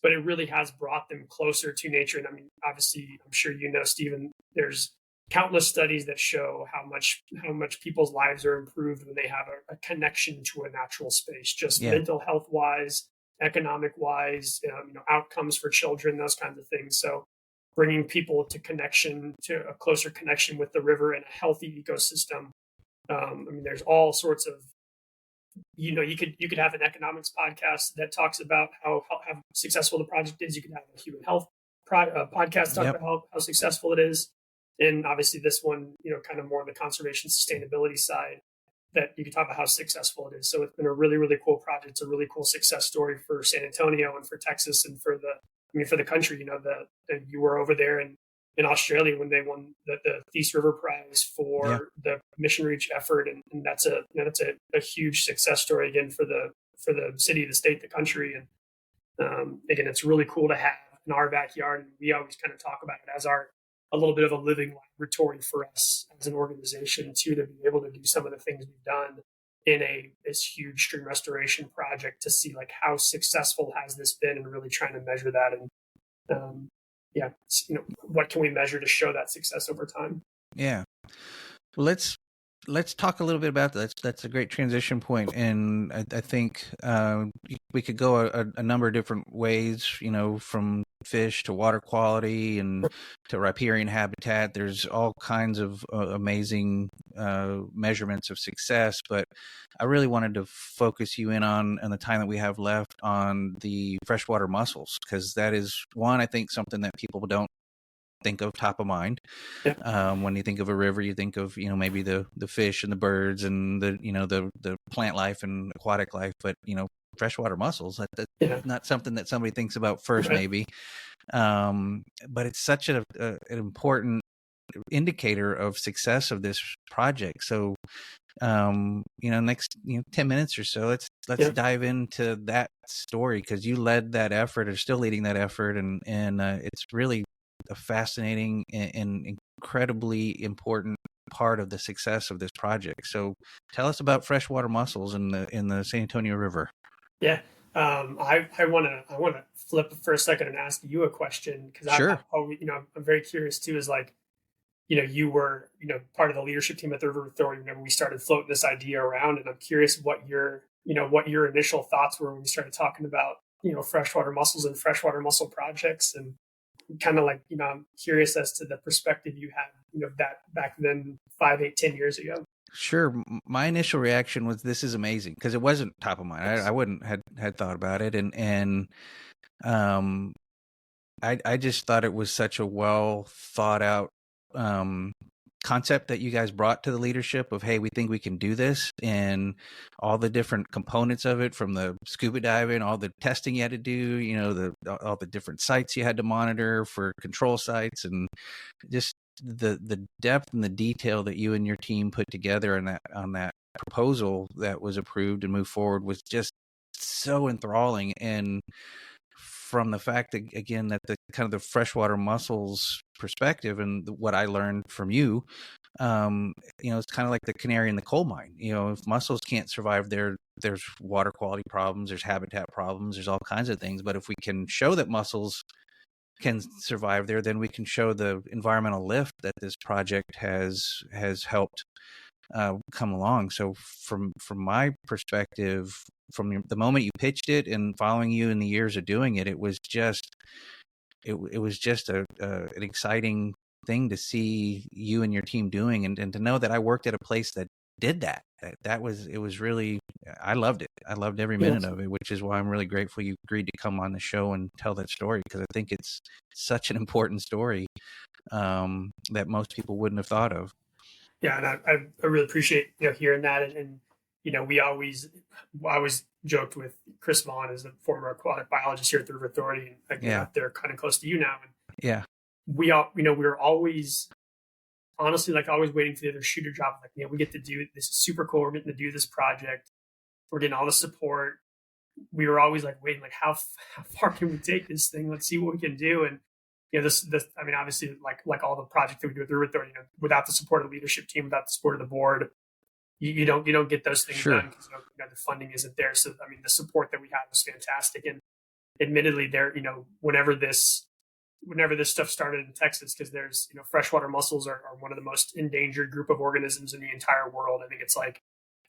But it really has brought them closer to nature. And I mean, obviously, I'm sure Stephen, there's countless studies that show how much people's lives are improved when they have a connection to a natural space, just mental health wise, economic wise, outcomes for children, those kinds of things. So bringing people to a closer connection with the river and a healthy ecosystem. There's all sorts of, you could have an economics podcast that talks about how successful the project is. You could have a human health podcast talk about how successful it is. And obviously this one, kind of more on the conservation sustainability side, that you can talk about how successful it is. So it's been a really, really cool project. It's a really cool success story for San Antonio and for Texas and for the country. You were over there in Australia when they won the Thies River Prize for the Mission Reach effort. And that's a huge success story again for the city, the state, the country. And again, it's really cool to have in our backyard. And we always kind of talk about it as a little bit of a living laboratory for us as an organization too, to be able to do some of the things we've done in this huge stream restoration project, to see like how successful has this been, and really trying to measure that. And what can we measure to show that success over time? Yeah. Well, let's talk a little bit about that. That's a great transition point. And I think we could go a number of different ways, from fish to water quality and to riparian habitat. There's all kinds of amazing measurements of success, but I really wanted to focus you in on the time that we have left on the freshwater mussels, because that is one, I think, something that people don't think of top of mind. Yeah. When you think of a river, you think of, maybe the fish and the birds and the plant life and aquatic life, but freshwater mussels, that's not something that somebody thinks about first, Right. maybe. But it's such an important indicator of success of this project. So next 10 minutes or so, let's dive into that story, because you led that effort, or still leading that effort, and it's really a fascinating and incredibly important part of the success of this project. So tell us about freshwater mussels in the San Antonio River. Yeah. I want to flip for a second and ask you a question, because Sure. I'm very curious too. Is like, you were part of the leadership team at the River Authority whenever we started floating this idea around, and I'm curious what your initial thoughts were when we started talking about freshwater mussels and freshwater mussel projects, and kind of like I'm curious as to the perspective you had that back then 5, 8, 10 years ago. Sure. My initial reaction was, this is amazing, because it wasn't top of mind. I wouldn't had thought about it, and I just thought it was such a well thought out concept that you guys brought to the leadership of, hey, we think we can do this, and all the different components of it, from the scuba diving, all the testing you had to do, all the different sites you had to monitor for control sites, and just the depth and the detail that you and your team put together on that proposal that was approved and moved forward was just so enthralling. And from the fact that, again, that the kind of the freshwater mussels perspective and what I learned from you, it's kind of like the canary in the coal mine. If mussels can't survive there, there's water quality problems, there's habitat problems, there's all kinds of things. But if we can show that mussels can survive there, then we can show the environmental lift that this project has helped come along. So from my perspective, from the moment you pitched it and following you in the years of doing it, it was just an exciting thing to see you and your team doing, and to know that I worked at a place that did that. It was really, I loved it. I loved every minute of it, which is why I'm really grateful you agreed to come on the show and tell that story, because I think it's such an important story that most people wouldn't have thought of. Yeah, and I really appreciate hearing that, and I always joked with Chris Vaughn, as the former aquatic biologist here at the River Authority, and again out there kind of close to you now. And yeah, we were always, honestly, like, always waiting for the other shoe to drop. Like, we get to do this, is super cool. We're getting to do this project. We're getting all the support. We were always like waiting, like, how far can we take this thing? Let's see what we can do. And this, I mean, obviously, like all the projects that we do at the River Authority, without the support of the leadership team, without the support of the board, you don't get those things done, because the funding isn't there. So I mean, the support that we had was fantastic. And admittedly, whenever this stuff started in Texas, because there's freshwater mussels are one of the most endangered group of organisms in the entire world. I think it's like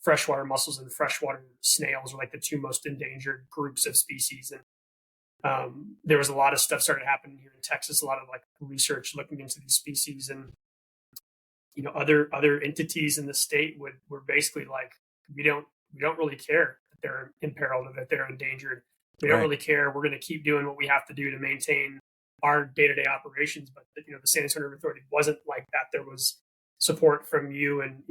freshwater mussels and freshwater snails are like the two most endangered groups of species. And there was a lot of stuff started happening here in Texas, a lot of like research looking into these species, and other entities in the state were basically like, we don't really care that they're imperiled or that they're endangered. We don't really care. We're going to keep doing what we have to do to maintain our day-to-day operations. But the San Antonio River Authority wasn't like that. There was support from you, and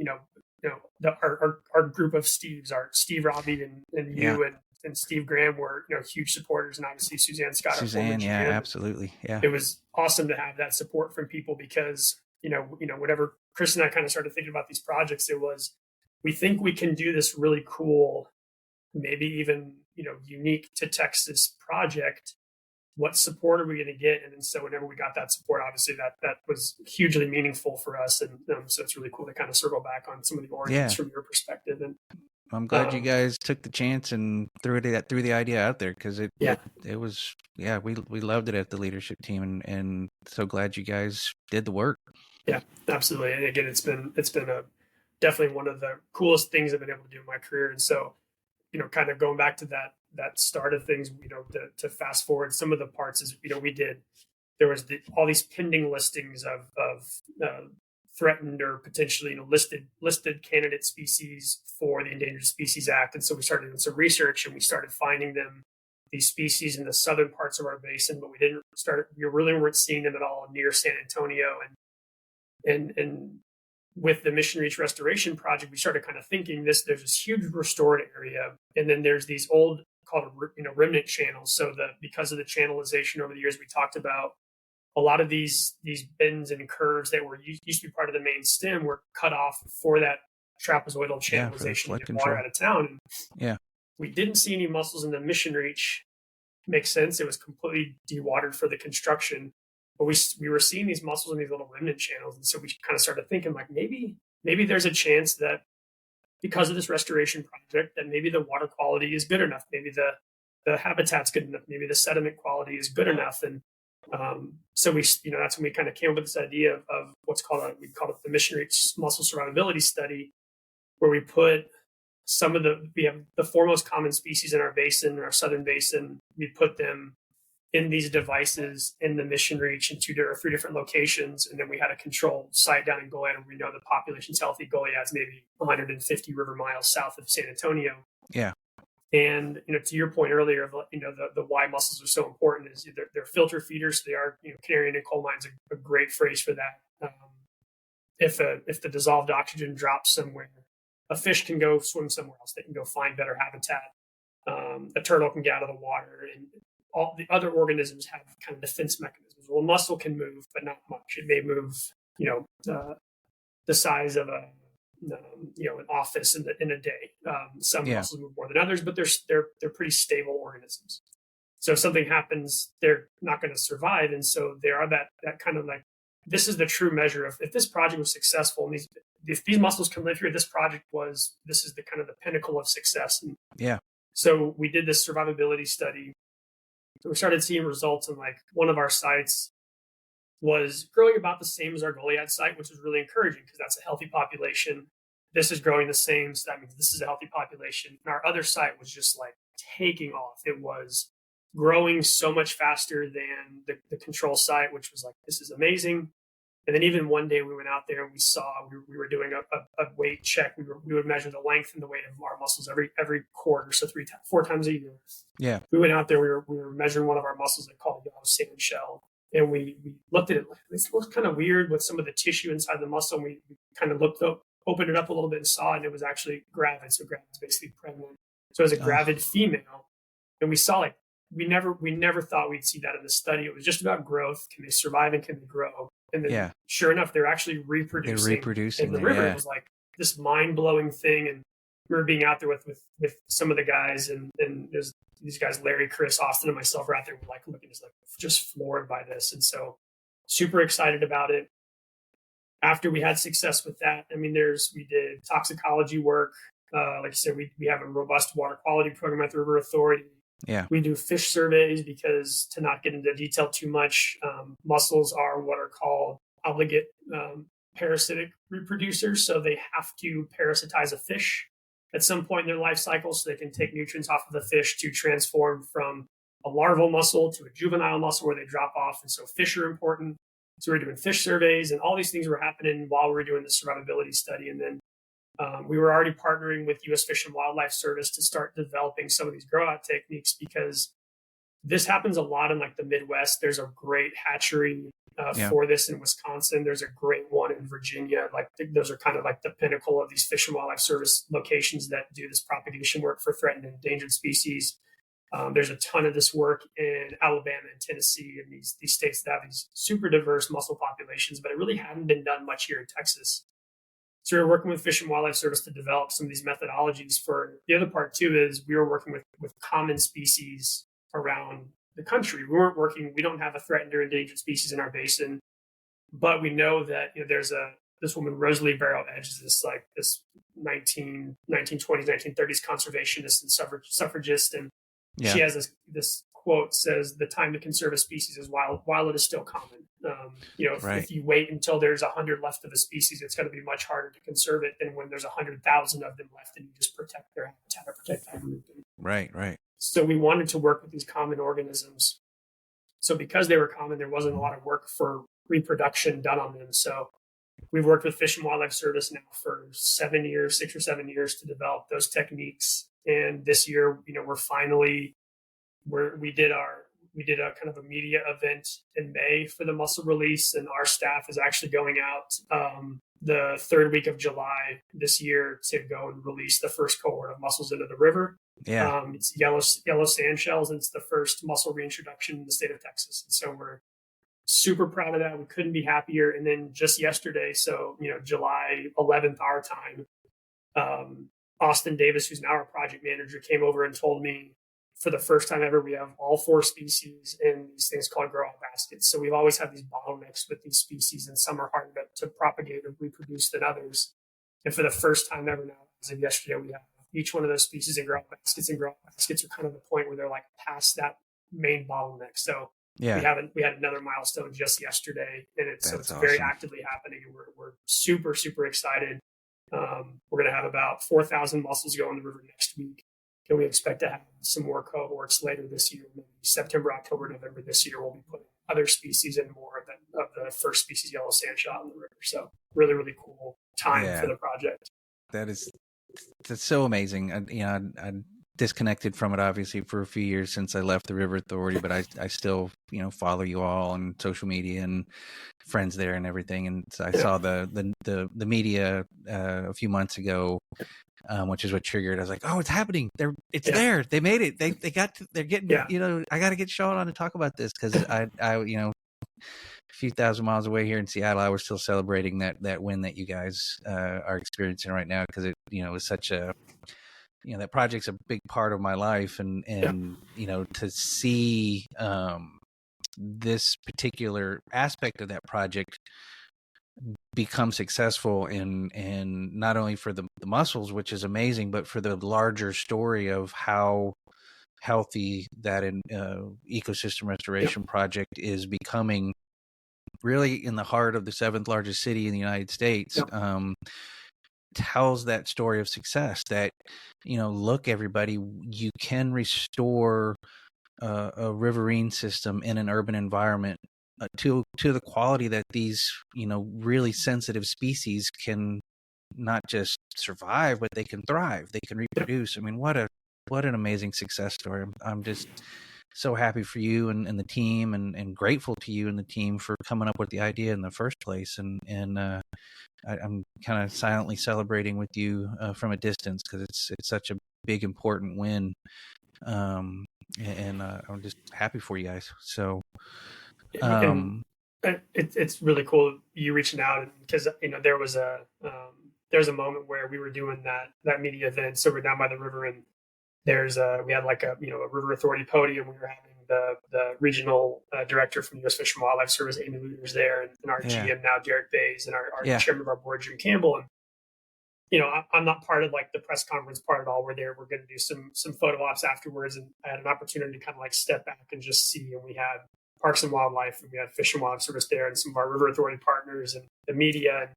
our group of Steves, our Steve Robbie and you and Steve Graham were huge supporters, and obviously Suzanne Scott, our former GM. Absolutely, It was awesome to have that support from people, because whenever Chris and I kind of started thinking about these projects, it was, we think we can do this really cool, maybe even unique to Texas project. What support are we going to get? And then, so whenever we got that support, obviously that was hugely meaningful for us. And so it's really cool to kind of circle back on some of the origins from your perspective. And I'm glad you guys took the chance and threw the idea out there, because it was, we loved it at the leadership team, and so glad you guys did the work. Yeah, absolutely. And again, it's been definitely one of the coolest things I've been able to do in my career. And so, kind of going back to that started things. To fast forward some of the parts is there was all these pending listings of threatened or potentially listed candidate species for the Endangered Species Act, and so we started doing some research and we started finding these species in the southern parts of our basin, but we really weren't seeing them at all near San Antonio, and with the Mission Reach Restoration Project, we started kind of thinking there's this huge restored area, and then there's these old called remnant channels. So because of the channelization over the years, we talked about a lot of these bends and curves that were used to be part of the main stem were cut off for that trapezoidal channelization to get water out of town. Yeah, we didn't see any mussels in the Mission Reach. Makes sense. It was completely dewatered for the construction. But we were seeing these mussels in these little remnant channels. And so we kind of started thinking like maybe there's a chance that because of this restoration project, that maybe the water quality is good enough. Maybe the habitat's good enough. Maybe the sediment quality is good enough. And so that's when we kind of came up with this idea of what's we call it the Mission Reach Mussel Survivability Study, where we put we have the four most common species in our basin, in our southern basin. We put them in these devices in the Mission Reach in 2 or 3 different locations. And then we had a control site down in Goliad where we know the population's healthy. Goliad's maybe 150 river miles south of San Antonio. Yeah. And, to your point earlier, the why mussels are so important is they're filter feeders. So they are, canary in coal mines a great phrase for that. If the dissolved oxygen drops somewhere, a fish can go swim somewhere else. They can go find better habitat. A turtle can get out of the water, and all the other organisms have kind of defense mechanisms. Well, a mussel can move, but not much. It may move, the size of an office in a day. Some mussels move more than others, but they're pretty stable organisms. So if something happens, they're not going to survive, and so there are that kind of like, this is the true measure of if this project was successful. And if these mussels can live here, this is the kind of the pinnacle of success. And so we did this survivability study. We started seeing results, and like one of our sites was growing about the same as our Goliad site, which was really encouraging because that's a healthy population. This is growing the same, so that means this is a healthy population. And our other site was just like taking off. It was growing so much faster than the control site, which was like, this is amazing. And then even one day we went out there and we saw, we were doing a weight check. We would measure the length and the weight of our mussels every quarter, so 4 times a year. Yeah. We went out there, we were measuring one of our mussels they call yellow sand shell. And we looked at it, this looks kind of weird with some of the tissue inside the mussel. And we kind of opened it up a little bit and saw it, and it was actually gravid. So gravid is basically pregnant. So it was a gravid female. And we saw we never thought we'd see that in the study. It was just about growth. Can they survive and can they grow? And then sure enough, they're actually reproducing. In the river. It was like this mind-blowing thing. And we were being out there with some of the guys, and there's these guys, Larry, Chris, Austin, and myself are out there looking just floored by this. And so super excited about it. After we had success with that, we did toxicology work. Like I said, we have a robust water quality program at the River Authority. Yeah. We do fish surveys because, to not get into detail too much, mussels are what are called obligate parasitic reproducers. So they have to parasitize a fish at some point in their life cycle so they can take nutrients off of the fish to transform from a larval mussel to a juvenile mussel where they drop off. And so fish are important. So we're doing fish surveys, and all these things were happening while we were doing the survivability study. And then we were already partnering with U.S. Fish and Wildlife Service to start developing some of these grow out techniques, because this happens a lot in the Midwest. There's a great hatchery for this in Wisconsin. There's a great one in Virginia. Those are kind of the pinnacle of these Fish and Wildlife Service locations that do this propagation work for threatened and endangered species. There's a ton of this work in Alabama and Tennessee, and these states that have these super diverse mussel populations, but it really hadn't been done much here in Texas. So we were working with Fish and Wildlife Service to develop some of these methodologies. For the other part too is we were working with common species around the country. We don't have a threatened or endangered species in our basin, but we know that there's this woman, Rosalie Barrow Edge, is this 1920s, 1930s conservationist and suffragist, and she has this quote says, "The time to conserve a species is while it is still common." If you wait until there's 100 left of a species, it's going to be much harder to conserve it than when there's 100,000 of them left and you just protect their habitat or protect that group. Right. So we wanted to work with these common organisms. So because they were common, there wasn't a lot of work for reproduction done on them. So we've worked with Fish and Wildlife Service now for 7 years, 6 or 7 years, to develop those techniques. And this year, we did a kind of a media event in May for the mussel release, and our staff is actually going out the third week of July this year to go and release the first cohort of mussels into the river. Yeah. It's yellow sand shells, and it's the first mussel reintroduction in the state of Texas. And so we're super proud of that. We couldn't be happier. And then just yesterday, so July 11th our time, Austin Davis, who's now our project manager, came over and told me, for the first time ever, we have all 4 species in these things called grow-out baskets. So we've always had these bottlenecks with these species, and some are harder to propagate or reproduce than others. And for the first time ever now, as of yesterday, we have each one of those species in grow-out baskets, and grow-out baskets are kind of the point where they're like past that main bottleneck. So Yeah. we had another milestone just yesterday, and it's awesome. very actively happening, and we're super, super excited. We're going to have about 4,000 mussels go in the river next week. And we expect to have some more cohorts later this year, maybe September, October, November this year. We'll be putting other species in more of the first species yellow sand shell in the river. So really, really cool time for the project. That's so amazing. I disconnected from it obviously for a few years since I left the River Authority, but I still follow you all on social media and friends there and everything. And so I saw the media a few months ago. Which is what triggered. I was like, "Oh, it's happening! It's there. They made it. They're getting. I got to get Shaun on to talk about this because I a few thousand miles away here in Seattle, I was still celebrating that win that you guys are experiencing right now because it was such a that project's a big part of my life and to see this particular aspect of that project become successful in not only for the mussels, which is amazing, but for the larger story of how healthy that ecosystem restoration project is becoming, really in the heart of the 7th largest city in the United States. Tells that story of success that look, everybody, you can restore a riverine system in an urban environment to the quality that these really sensitive species can not just survive, but they can thrive, they can reproduce. I mean, what an amazing success story. I'm just so happy for you and the team, and grateful to you and the team for coming up with the idea in the first place. And I'm kind of silently celebrating with you from a distance because it's such a big, important win. And I'm just happy for you guys. So it's really cool you reaching out, because there was a moment where we were doing that media event. So we're down by the river, and we had like a River Authority podium. We were having the regional director from U.S. Fish and Wildlife Service, Amy Luter's there, and our GM now, Derek Bays, and our chairman of our board, Jim Campbell. And I'm not part of like the press conference part at all. We're there. We're going to do some photo ops afterwards, and I had an opportunity to kind of like step back and just see. And we had Parks and Wildlife, and we had Fish and Wildlife Service there, and some of our River Authority partners and the media.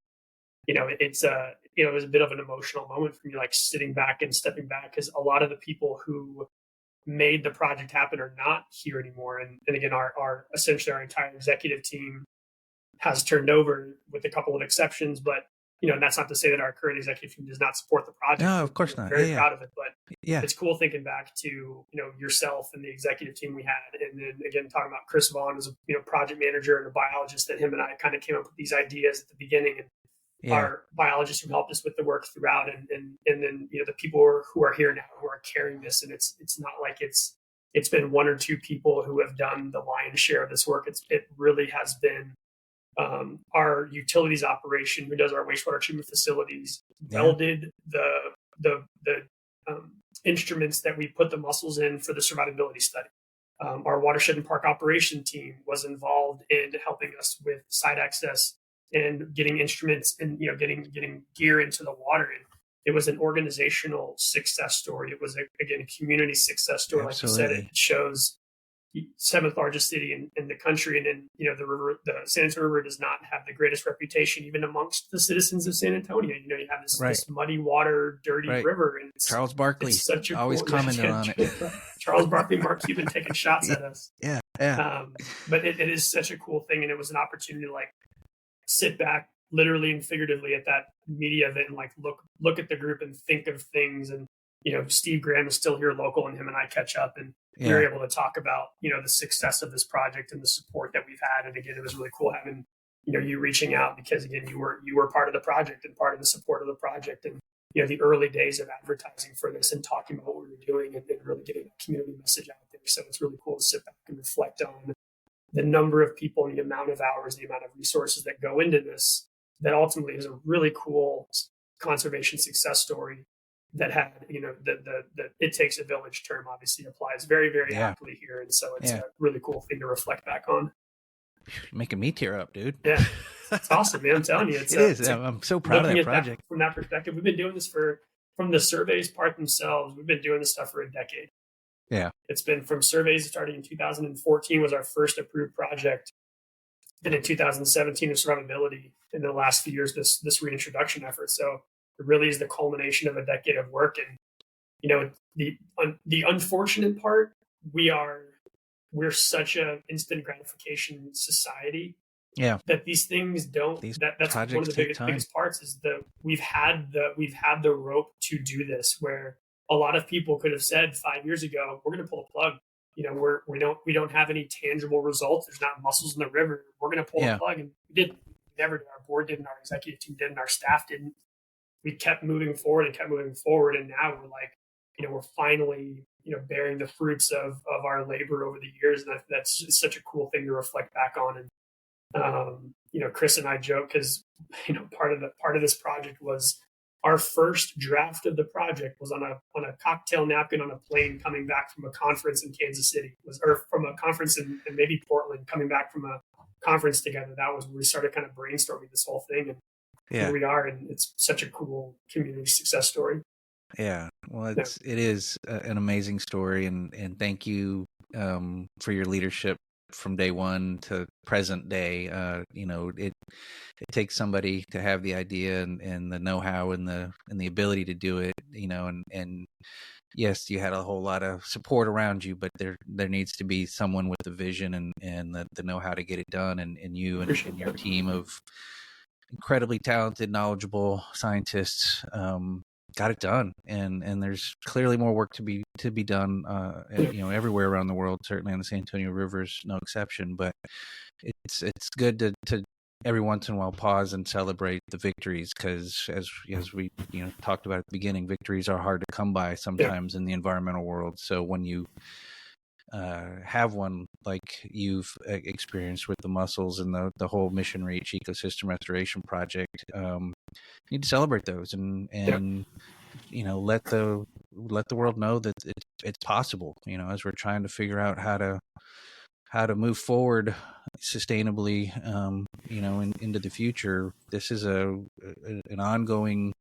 And it was a bit of an emotional moment for me, like sitting back and stepping back, because a lot of the people who made the project happen are not here anymore. And again, our essentially our entire executive team has turned over, with a couple of exceptions, but and that's not to say that our current executive team does not support the project. No, of course not. We're very proud of it, but it's cool thinking back to yourself and the executive team we had, and then again talking about Chris Vaughn as a project manager and a biologist, that him and I kind of came up with these ideas at the beginning, and our biologists who helped us with the work throughout, and then the people who are here now who are carrying this, and it's not like it's been one or two people who have done the lion's share of this work. It really has been our utilities operation, who does our wastewater treatment facilities, welded the instruments that we put the mussels in for the survivability study. Our watershed and park operation team was involved in helping us with site access and getting instruments and getting gear into the water. And it was an organizational success story. It was a community success story. Absolutely. Like you said, it shows seventh largest city in the country. And then, the San Antonio River does not have the greatest reputation, even amongst the citizens of San Antonio. You have this muddy water, dirty river. And Charles Barkley it's such a always commented on it. Charles Barkley, Mark Cuban taking shots at us. Yeah. But it is such a cool thing. And it was an opportunity to sit back literally and figuratively at that media event and look at the group and think of things. And, Steve Graham is still here local, and him and I catch up, and we were able to talk about, the success of this project and the support that we've had. And again, it was really cool having, you reaching out, because again, you were part of the project and part of the support of the project. And, the early days of advertising for this and talking about what we were doing and really getting that community message out there. So it's really cool to sit back and reflect on the number of people and the amount of hours, the amount of resources that go into this, that ultimately is a really cool conservation success story that had, the it takes a village term obviously applies very, very aptly here. And so it's a really cool thing to reflect back on. You're making me tear up, dude. Yeah. It's awesome, man. I'm telling you. I'm so proud of that project. From that perspective, we've been doing this from the surveys part themselves, we've been doing this stuff for a decade. Yeah. It's been from surveys starting in 2014 was our first approved project. Then in 2017 of survivability. In the last few years, this reintroduction effort. So it really is the culmination of a decade of work. And, the unfortunate part, we're such an instant gratification society. Yeah. That these things don't. That's one of the biggest parts is we've had the rope to do this, where a lot of people could have said 5 years ago, we're going to pull the plug. We don't have any tangible results. There's not mussels in the river. We're going to pull the plug, and we didn't. We never did. Our board didn't. Our executive team didn't. Our staff didn't. We kept moving forward, and now we're we're finally bearing the fruits of our labor over the years, and that's such a cool thing to reflect back on. And Chris and I joke because part of this project was our first draft of the project was on a cocktail napkin on a plane coming back from a conference in Kansas City, or from a conference in maybe Portland, coming back from a conference together. That was when we started kind of brainstorming this whole thing, and here we are, and it's such a cool community success story. Yeah, well, it is an amazing story, and thank you for your leadership from day one to present day. It takes somebody to have the idea and the know-how and the ability to do it, and yes, you had a whole lot of support around you, but there needs to be someone with the vision and the know-how to get it done, and you and your team of incredibly talented, knowledgeable scientists got it done, and there's clearly more work to be done everywhere around the world. Certainly on the San Antonio River is no exception, but it's good to every once in a while pause and celebrate the victories, because as we talked about at the beginning, victories are hard to come by sometimes in the environmental world. So when you have one like you've experienced with the mussels and the whole Mission Reach ecosystem restoration project, you need to celebrate those and let the world know that it's possible, as we're trying to figure out how to move forward sustainably, into the future. This is an ongoing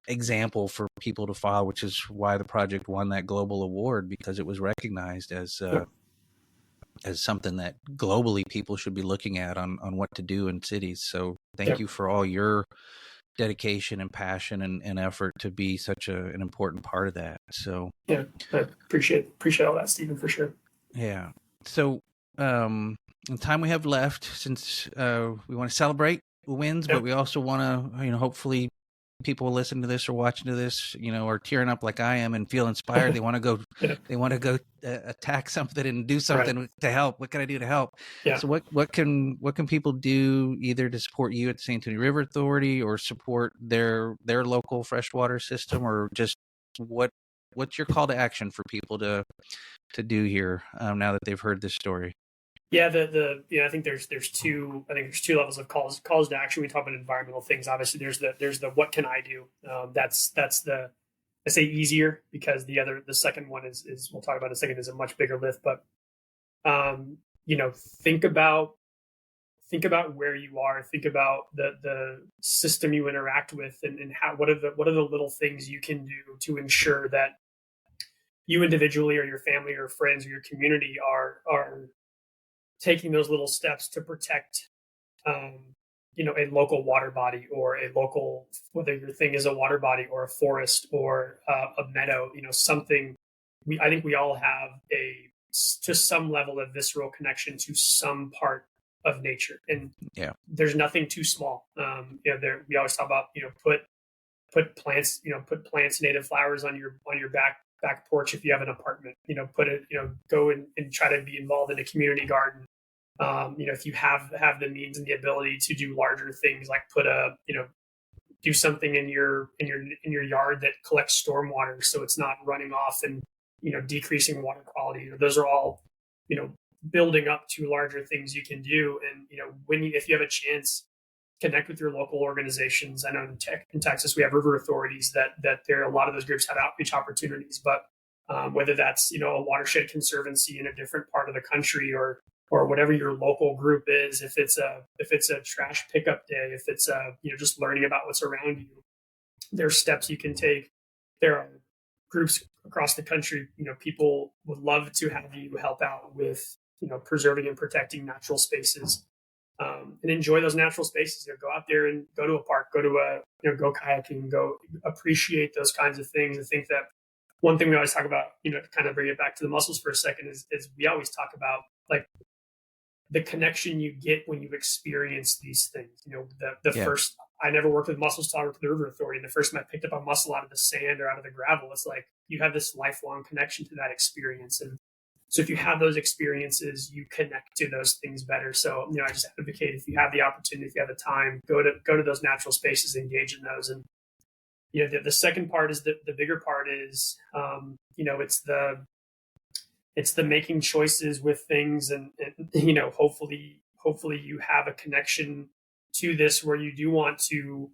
example for people to follow, which is why the project won that global award, because it was recognized as something that globally people should be looking at on what to do in cities. So thank you for all your dedication and passion and effort to be such an important part of that. So I appreciate all that, Stephen, for sure. Yeah. So the time we have left, since we want to celebrate wins, but we also want to hopefully people listening to this or watching to this, are tearing up like I am and feel inspired. They want to go attack something and do something to help. What can I do to help? Yeah. So what can people do either to support you at the San Antonio River Authority or support their local freshwater system, or just what's your call to action for people to do here now that they've heard this story? Yeah, I think there's two levels of calls to action. We talk about environmental things. Obviously, there's the what can I do? That's the, I say easier, because the second one is we'll talk about in a second, is a much bigger lift. But think about where you are. Think about the system you interact with, and how what are the little things you can do to ensure that you individually or your family or friends or your community are taking those little steps to protect, um, a local water body or a local, whether your thing is a water body or a forest or a meadow, something. I think we all have to some level of visceral connection to some part of nature, and Yeah. there's nothing too small. We always talk about, put plants, put plants, native flowers on your back porch if you have an apartment. Put it, go and try to be involved in a community garden. If you have the means and the ability to do larger things, like do something in your yard that collects stormwater so it's not running off and decreasing water quality. Those are all building up to larger things you can do. And if you have a chance, connect with your local organizations. I know in Texas we have river authorities that there a lot of those groups have outreach opportunities, but whether that's a watershed conservancy in a different part of the country or whatever your local group is, if it's a trash pickup day, if it's just learning about what's around you, there's steps you can take. There are groups across the country. People would love to have you help out with preserving and protecting natural spaces, and enjoy those natural spaces. Go out there and go to a park, go to go kayaking, go appreciate those kinds of things. I think that one thing we always talk about, to kind of bring it back to the mussels for a second, is we always talk about like the connection you get when you experience these things. First, I never worked with mussels till I worked with the river authority. And the first time I picked up a mussel out of the sand or out of the gravel, it's like you have this lifelong connection to that experience. And so if you have those experiences, you connect to those things better. So, I just advocate, if you have the opportunity, if you have the time, go to those natural spaces, engage in those. And, the second part is the bigger part is, it's the making choices with things and hopefully you have a connection to this where you do want to,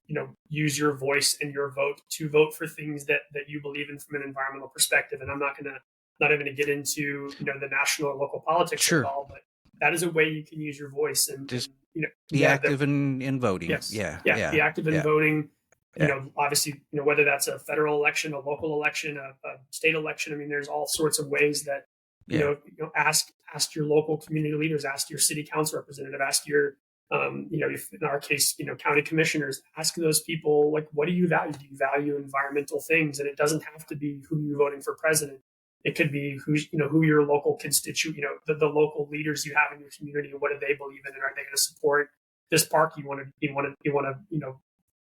use your voice and your vote to vote for things that you believe in from an environmental perspective. And I'm not even going to get into, the national or local politics Sure. at all, but that is a way you can use your voice and just and, be active in voting. Yes. Yeah. Be active in voting. Yeah. Obviously, whether that's a federal election, a local election, a state election. I mean, there's all sorts of ways that, ask your local community leaders, ask your city council representative, ask your, if in our case, county commissioners, ask those people, like, what do you value? Do you value environmental things? And it doesn't have to be who you're voting for president. It could be who your local constituent, the local leaders you have in your community, and what do they believe in, and are they going to support this park you want to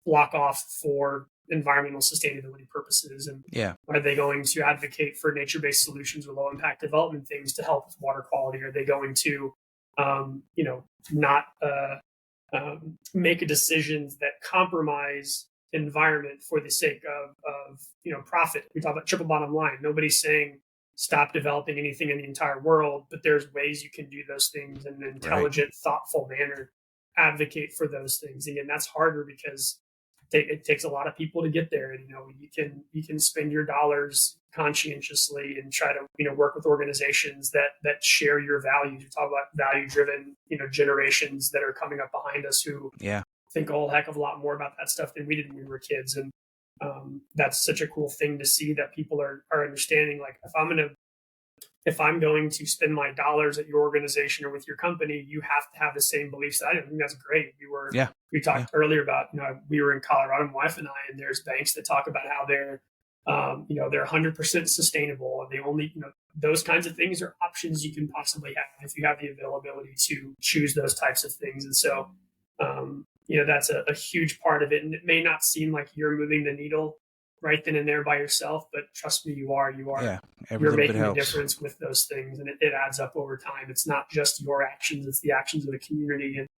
block off for environmental sustainability purposes? And are they going to advocate for nature-based solutions or low-impact development things to help with water quality? Are they going to, not make decisions that compromise environment for the sake of profit? We talk about triple bottom line. Nobody's saying stop developing anything in the entire world, but there's ways you can do those things in an intelligent, thoughtful manner. Advocate for those things. Again, that's harder because it takes a lot of people to get there. And you can spend your dollars conscientiously and try to work with organizations that share your values. You talk about value driven generations that are coming up behind us who think a whole heck of a lot more about that stuff than we did when we were kids. And that's such a cool thing to see, that people are understanding, like, if I'm going to spend my dollars at your organization or with your company, you have to have the same beliefs that I do. I think that's great. We talked earlier about, we were in Colorado, my wife and I, and there's banks that talk about how they're 100% sustainable. And they only, those kinds of things are options you can possibly have if you have the availability to choose those types of things. And so, that's a huge part of it. And it may not seem like you're moving the needle right then and there by yourself, but trust me, you are. You're making a difference with those things, and it adds up over time. It's not just your actions; it's the actions of the community. And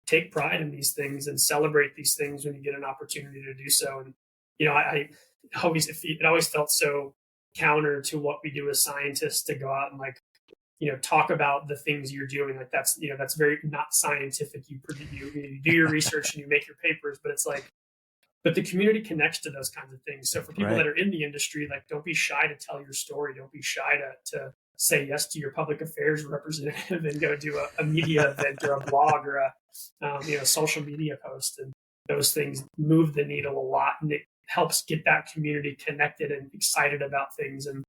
take pride in these things and celebrate these things when you get an opportunity to do so. And it always felt so counter to what we do as scientists to go out and talk about the things you're doing. Like that's very not scientific. You do your research and you make your papers, but it's like. But the community connects to those kinds of things. So for people that are in the industry, don't be shy to tell your story. Don't be shy to say yes to your public affairs representative and go do a media event or a blog or a social media post. And those things move the needle a lot. And helps get that community connected and excited about things. And,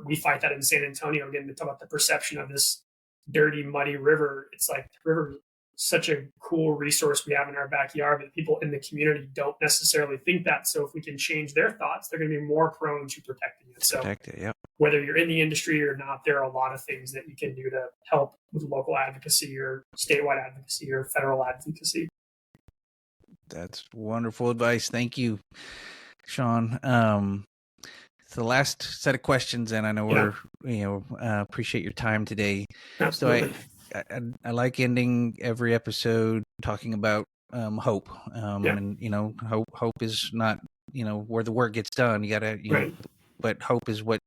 we fight that in San Antonio again, to talk about the perception of this dirty, muddy river. It's like the river is such a cool resource we have in our backyard, but people in the community don't necessarily think that. So if we can change their thoughts, they're going to be more prone to protecting it. So Protect it, yep. Whether you're in the industry or not, there are a lot of things that you can do to help with local advocacy or statewide advocacy or federal advocacy. That's wonderful advice. Thank you, Shaun. It's the last set of questions, and I know appreciate your time today. Absolutely. So I like ending every episode talking about hope, and hope is not where the work gets done. You gotta Right. But hope is what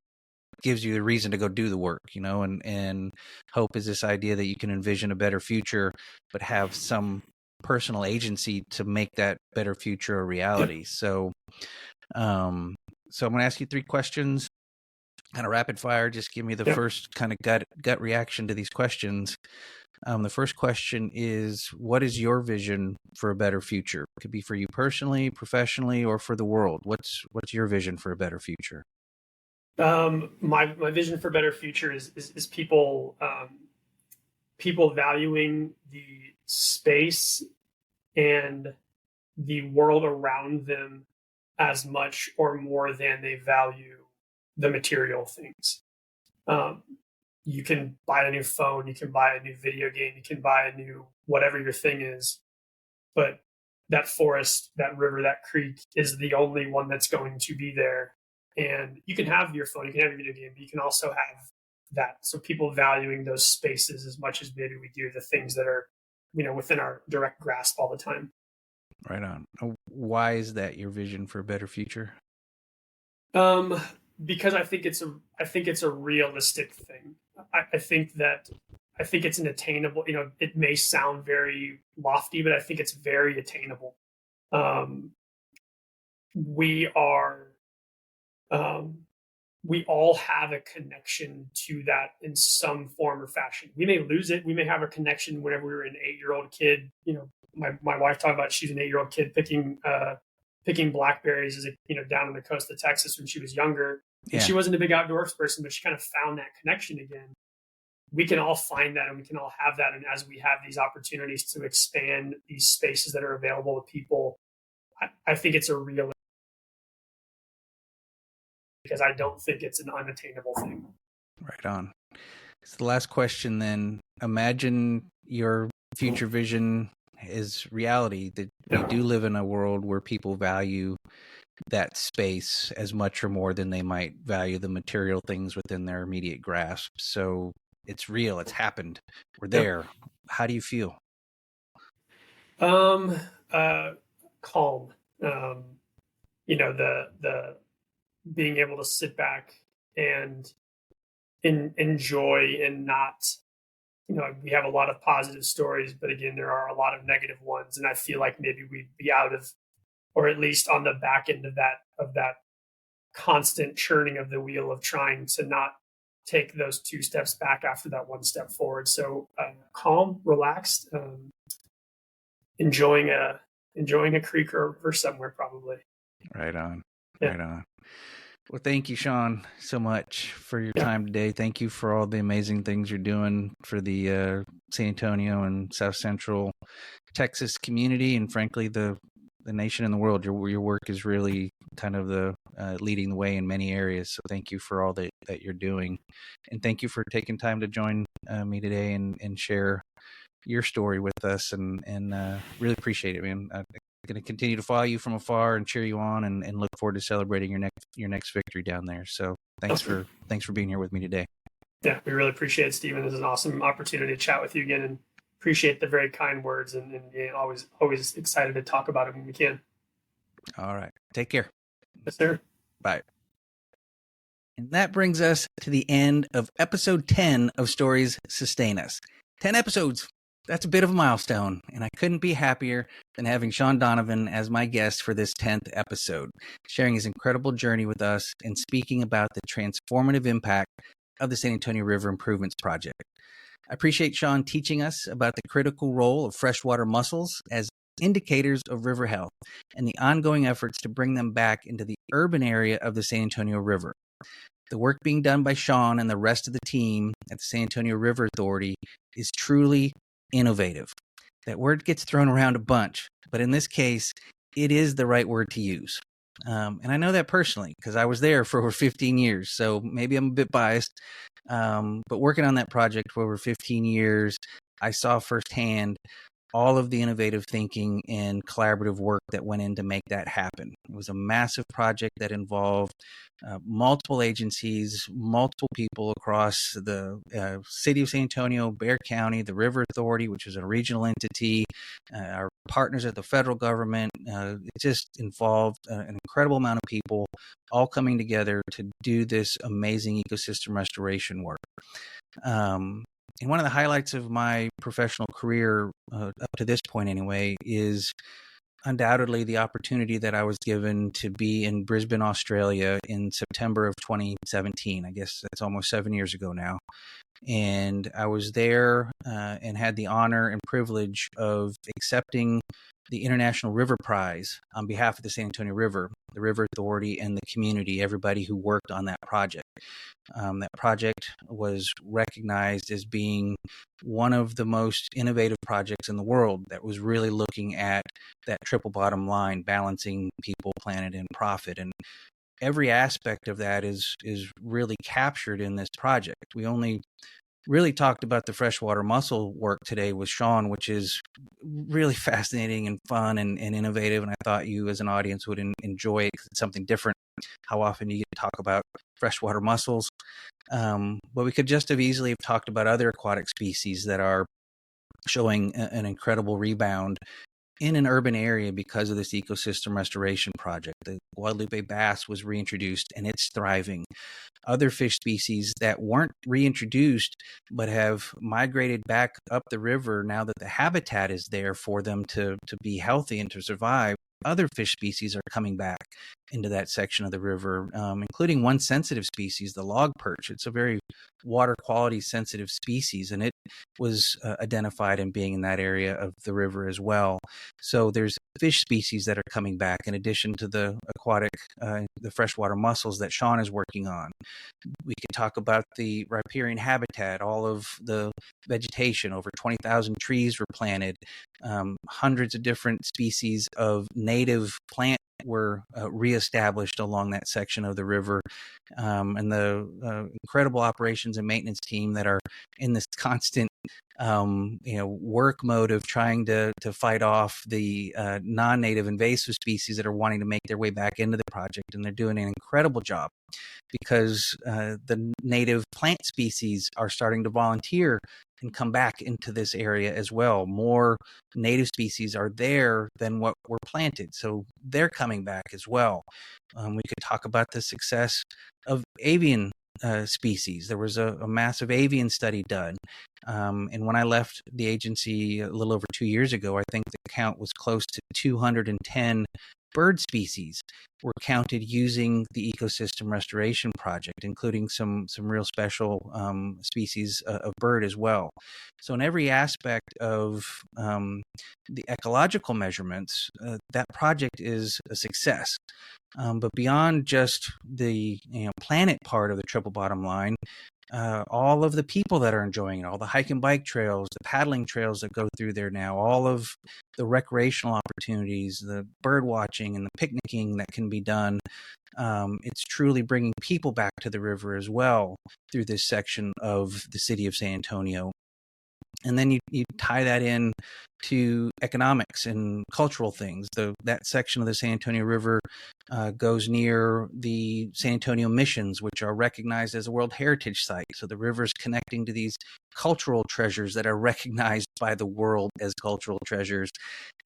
gives you the reason to go do the work, and hope is this idea that you can envision a better future, but have some personal agency to make that better future a reality. Yeah. So I'm going to ask you 3 questions, kind of rapid fire. Just give me the first kind of gut reaction to these questions. The first question is, what is your vision for a better future? It could be for you personally, professionally, or for the world. What's your vision for a better future? My vision for a better future is people valuing the space and the world around them as much or more than they value the material things. You can buy a new phone, you can buy a new video game, you can buy a new whatever your thing is, but that forest, that river, that creek is the only one that's going to be there. And you can have your phone, you can have your video game, but you can also have that. So people valuing those spaces as much as maybe we do the things that are, within our direct grasp all the time. Right on. Why is that your vision for a better future? Because I think it's a realistic thing. I think it's an attainable, it may sound very lofty, but I think it's very attainable. We all have a connection to that in some form or fashion. We may lose it. We may have a connection whenever we were an 8-year-old kid. My wife talked about she's an 8-year-old kid picking blackberries down on the coast of Texas when she was younger. Yeah. And she wasn't a big outdoors person, but she kind of found that connection again. We can all find that, and we can all have that. And as we have these opportunities to expand these spaces that are available to people, I think it's a real, because I don't think it's an unattainable thing. Right on. So the last question then, imagine your future vision is reality, that we do live in a world where people value that space as much or more than they might value the material things within their immediate grasp. So it's real, it's happened, we're there. How do you feel? Calm. The being able to sit back and enjoy and not, we have a lot of positive stories, but again, there are a lot of negative ones. And I feel like maybe we'd be out of, or at least on the back end of that constant churning of the wheel of trying to not take those 2 steps back after that 1 step forward. So calm, relaxed, enjoying a creek or river somewhere, probably. Right on. Yeah. Right on. Well, thank you, Shaun, so much for your time today. Thank you for all the amazing things you're doing for the San Antonio and South Central Texas community, and frankly, the nation and the world. Your work is really kind of the leading the way in many areas. So thank you for all that you're doing, and thank you for taking time to join me today and share your story with us. And really appreciate it, man. I'm going to continue to follow you from afar and cheer you on, and look forward to celebrating your next victory down there. So thanks for being here with me today. Yeah, we really appreciate it, Stephen. This is an awesome opportunity to chat with you again, and appreciate the very kind words, and always excited to talk about it when we can. All right. Take care. Yes, sir. Bye. And that brings us to the end of episode 10 of Stories Sustain Us. 10 episodes. That's a bit of a milestone, and I couldn't be happier than having Shaun Donovan as my guest for this 10th episode, sharing his incredible journey with us and speaking about the transformative impact of the San Antonio River Improvements Project. I appreciate Shaun teaching us about the critical role of freshwater mussels as indicators of river health and the ongoing efforts to bring them back into the urban area of the San Antonio River. The work being done by Shaun and the rest of the team at the San Antonio River Authority is truly innovative. That word gets thrown around a bunch, but in this case, it is the right word to use. And I know that personally because I was there for over 15 years, so maybe I'm a bit biased. But working on that project for over 15 years, I saw firsthand all of the innovative thinking and collaborative work that went in to make that happen. It was a massive project that involved multiple agencies, multiple people across the city of San Antonio, Bexar County, the River Authority, which is a regional entity, our partners at the federal government. It just involved an incredible amount of people all coming together to do this amazing ecosystem restoration work. And one of the highlights of my professional career, up to this point anyway, is undoubtedly the opportunity that I was given to be in Brisbane, Australia in September of 2017. I guess that's almost 7 years ago now. And I was there and had the honor and privilege of accepting the International River Prize on behalf of the San Antonio River, the River Authority, and the community, everybody who worked on that project. That project was recognized as being one of the most innovative projects in the world that was really looking at that triple bottom line, balancing people, planet, and profit. And every aspect of that is really captured in this project. We only really talked about the freshwater mussel work today with Shaun, which is really fascinating and fun and innovative. And I thought you as an audience would enjoy it because it's something different. How often do you get to talk about freshwater mussels? But we could just have easily have talked about other aquatic species that are showing an incredible rebound in an urban area because of this ecosystem restoration project. The Guadalupe bass was reintroduced and it's thriving. Other fish species that weren't reintroduced but have migrated back up the river now that the habitat is there for them to be healthy and to survive. Other fish species are coming back into that section of the river, including one sensitive species, the log perch. It's a very water quality sensitive species, and it was identified in being in that area of the river as well. So there's fish species that are coming back in addition to the aquatic, the freshwater mussels that Shaun is working on. We could talk about the riparian habitat, all of the vegetation. Over 20,000 trees were planted. Hundreds of different species of native plant were reestablished along that section of the river, and the incredible operations and maintenance team that are in this constant work mode of trying to fight off the non-native invasive species that are wanting to make their way back into the project. And they're doing an incredible job because the native plant species are starting to volunteer and come back into this area as well. More native species are there than what were planted, so they're coming back as well. We could talk about the success of avian species. There was a massive avian study done. And when I left the agency a little over 2 years ago, I think the count was close to 210 bird species were counted using the ecosystem restoration project, including some real special species of bird as well. So in every aspect of the ecological measurements, that project is a success. But beyond just the planet part of the triple bottom line, all of the people that are enjoying it, all the hike and bike trails, the paddling trails that go through there now, all of the recreational opportunities, the bird watching and the picnicking that can be done. It's truly bringing people back to the river as well through this section of the city of San Antonio. And then you tie that in to economics and cultural things. That section of the San Antonio River goes near the San Antonio missions, which are recognized as a World Heritage Site. So the river is connecting to these cultural treasures that are recognized by the world as cultural treasures.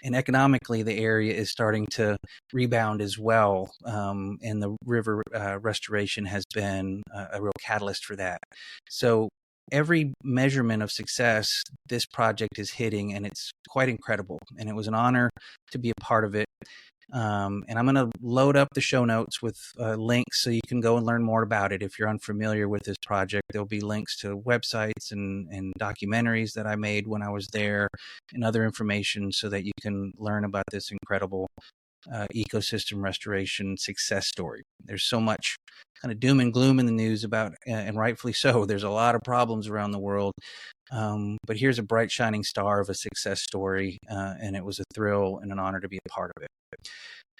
And economically, the area is starting to rebound as well. And the river restoration has been a real catalyst for that. So every measurement of success this project is hitting, and it's quite incredible. And it was an honor to be a part of it. And I'm going to load up the show notes with links so you can go and learn more about it. If you're unfamiliar with this project, there'll be links to websites and documentaries that I made when I was there and other information so that you can learn about this incredible ecosystem restoration success story. There's so much kind of doom and gloom in the news about, and rightfully so, there's a lot of problems around the world. But here's a bright shining star of a success story, and it was a thrill and an honor to be a part of it.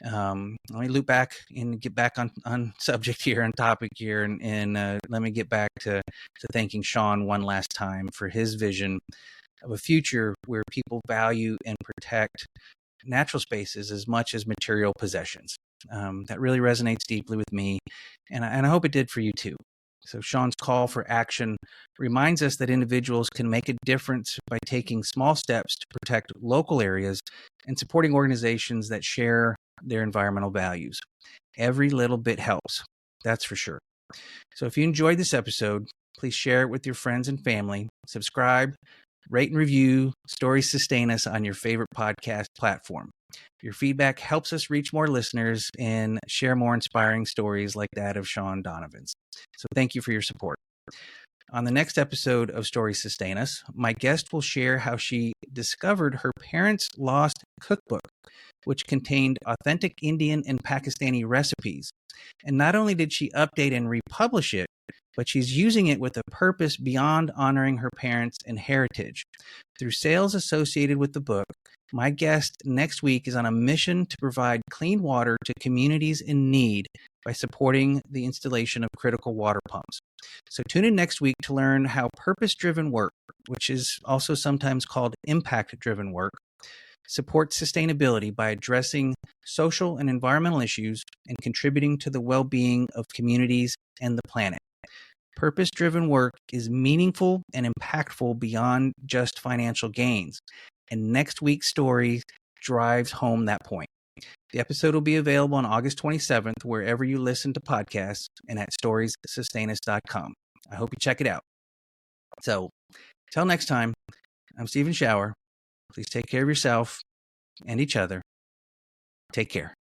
Let me loop back and get back on subject here, on topic here, and let me get back to thanking Shaun one last time for his vision of a future where people value and protect natural spaces as much as material possessions. That really resonates deeply with me, and I hope it did for you too. So Shaun's call for action reminds us that individuals can make a difference by taking small steps to protect local areas and supporting organizations that share their environmental values. Every little bit helps, that's for sure. So if you enjoyed this episode, please share it with your friends and family, subscribe, rate and review Stories Sustain Us on your favorite podcast platform. Your feedback helps us reach more listeners and share more inspiring stories like that of Shaun Donovan's. So thank you for your support. On the next episode of Stories Sustain Us, my guest will share how she discovered her parents' lost cookbook, which contained authentic Indian and Pakistani recipes. And not only did she update and republish it, but she's using it with a purpose beyond honoring her parents and heritage. Through sales associated with the book, my guest next week is on a mission to provide clean water to communities in need by supporting the installation of critical water pumps. So tune in next week to learn how purpose-driven work, which is also sometimes called impact-driven work, supports sustainability by addressing social and environmental issues and contributing to the well-being of communities and the planet. Purpose-driven work is meaningful and impactful beyond just financial gains. And next week's story drives home that point. The episode will be available on August 27th, wherever you listen to podcasts, and at storiessustainus.com. I hope you check it out. So, till next time, I'm Stephen Schauer. Please take care of yourself and each other. Take care.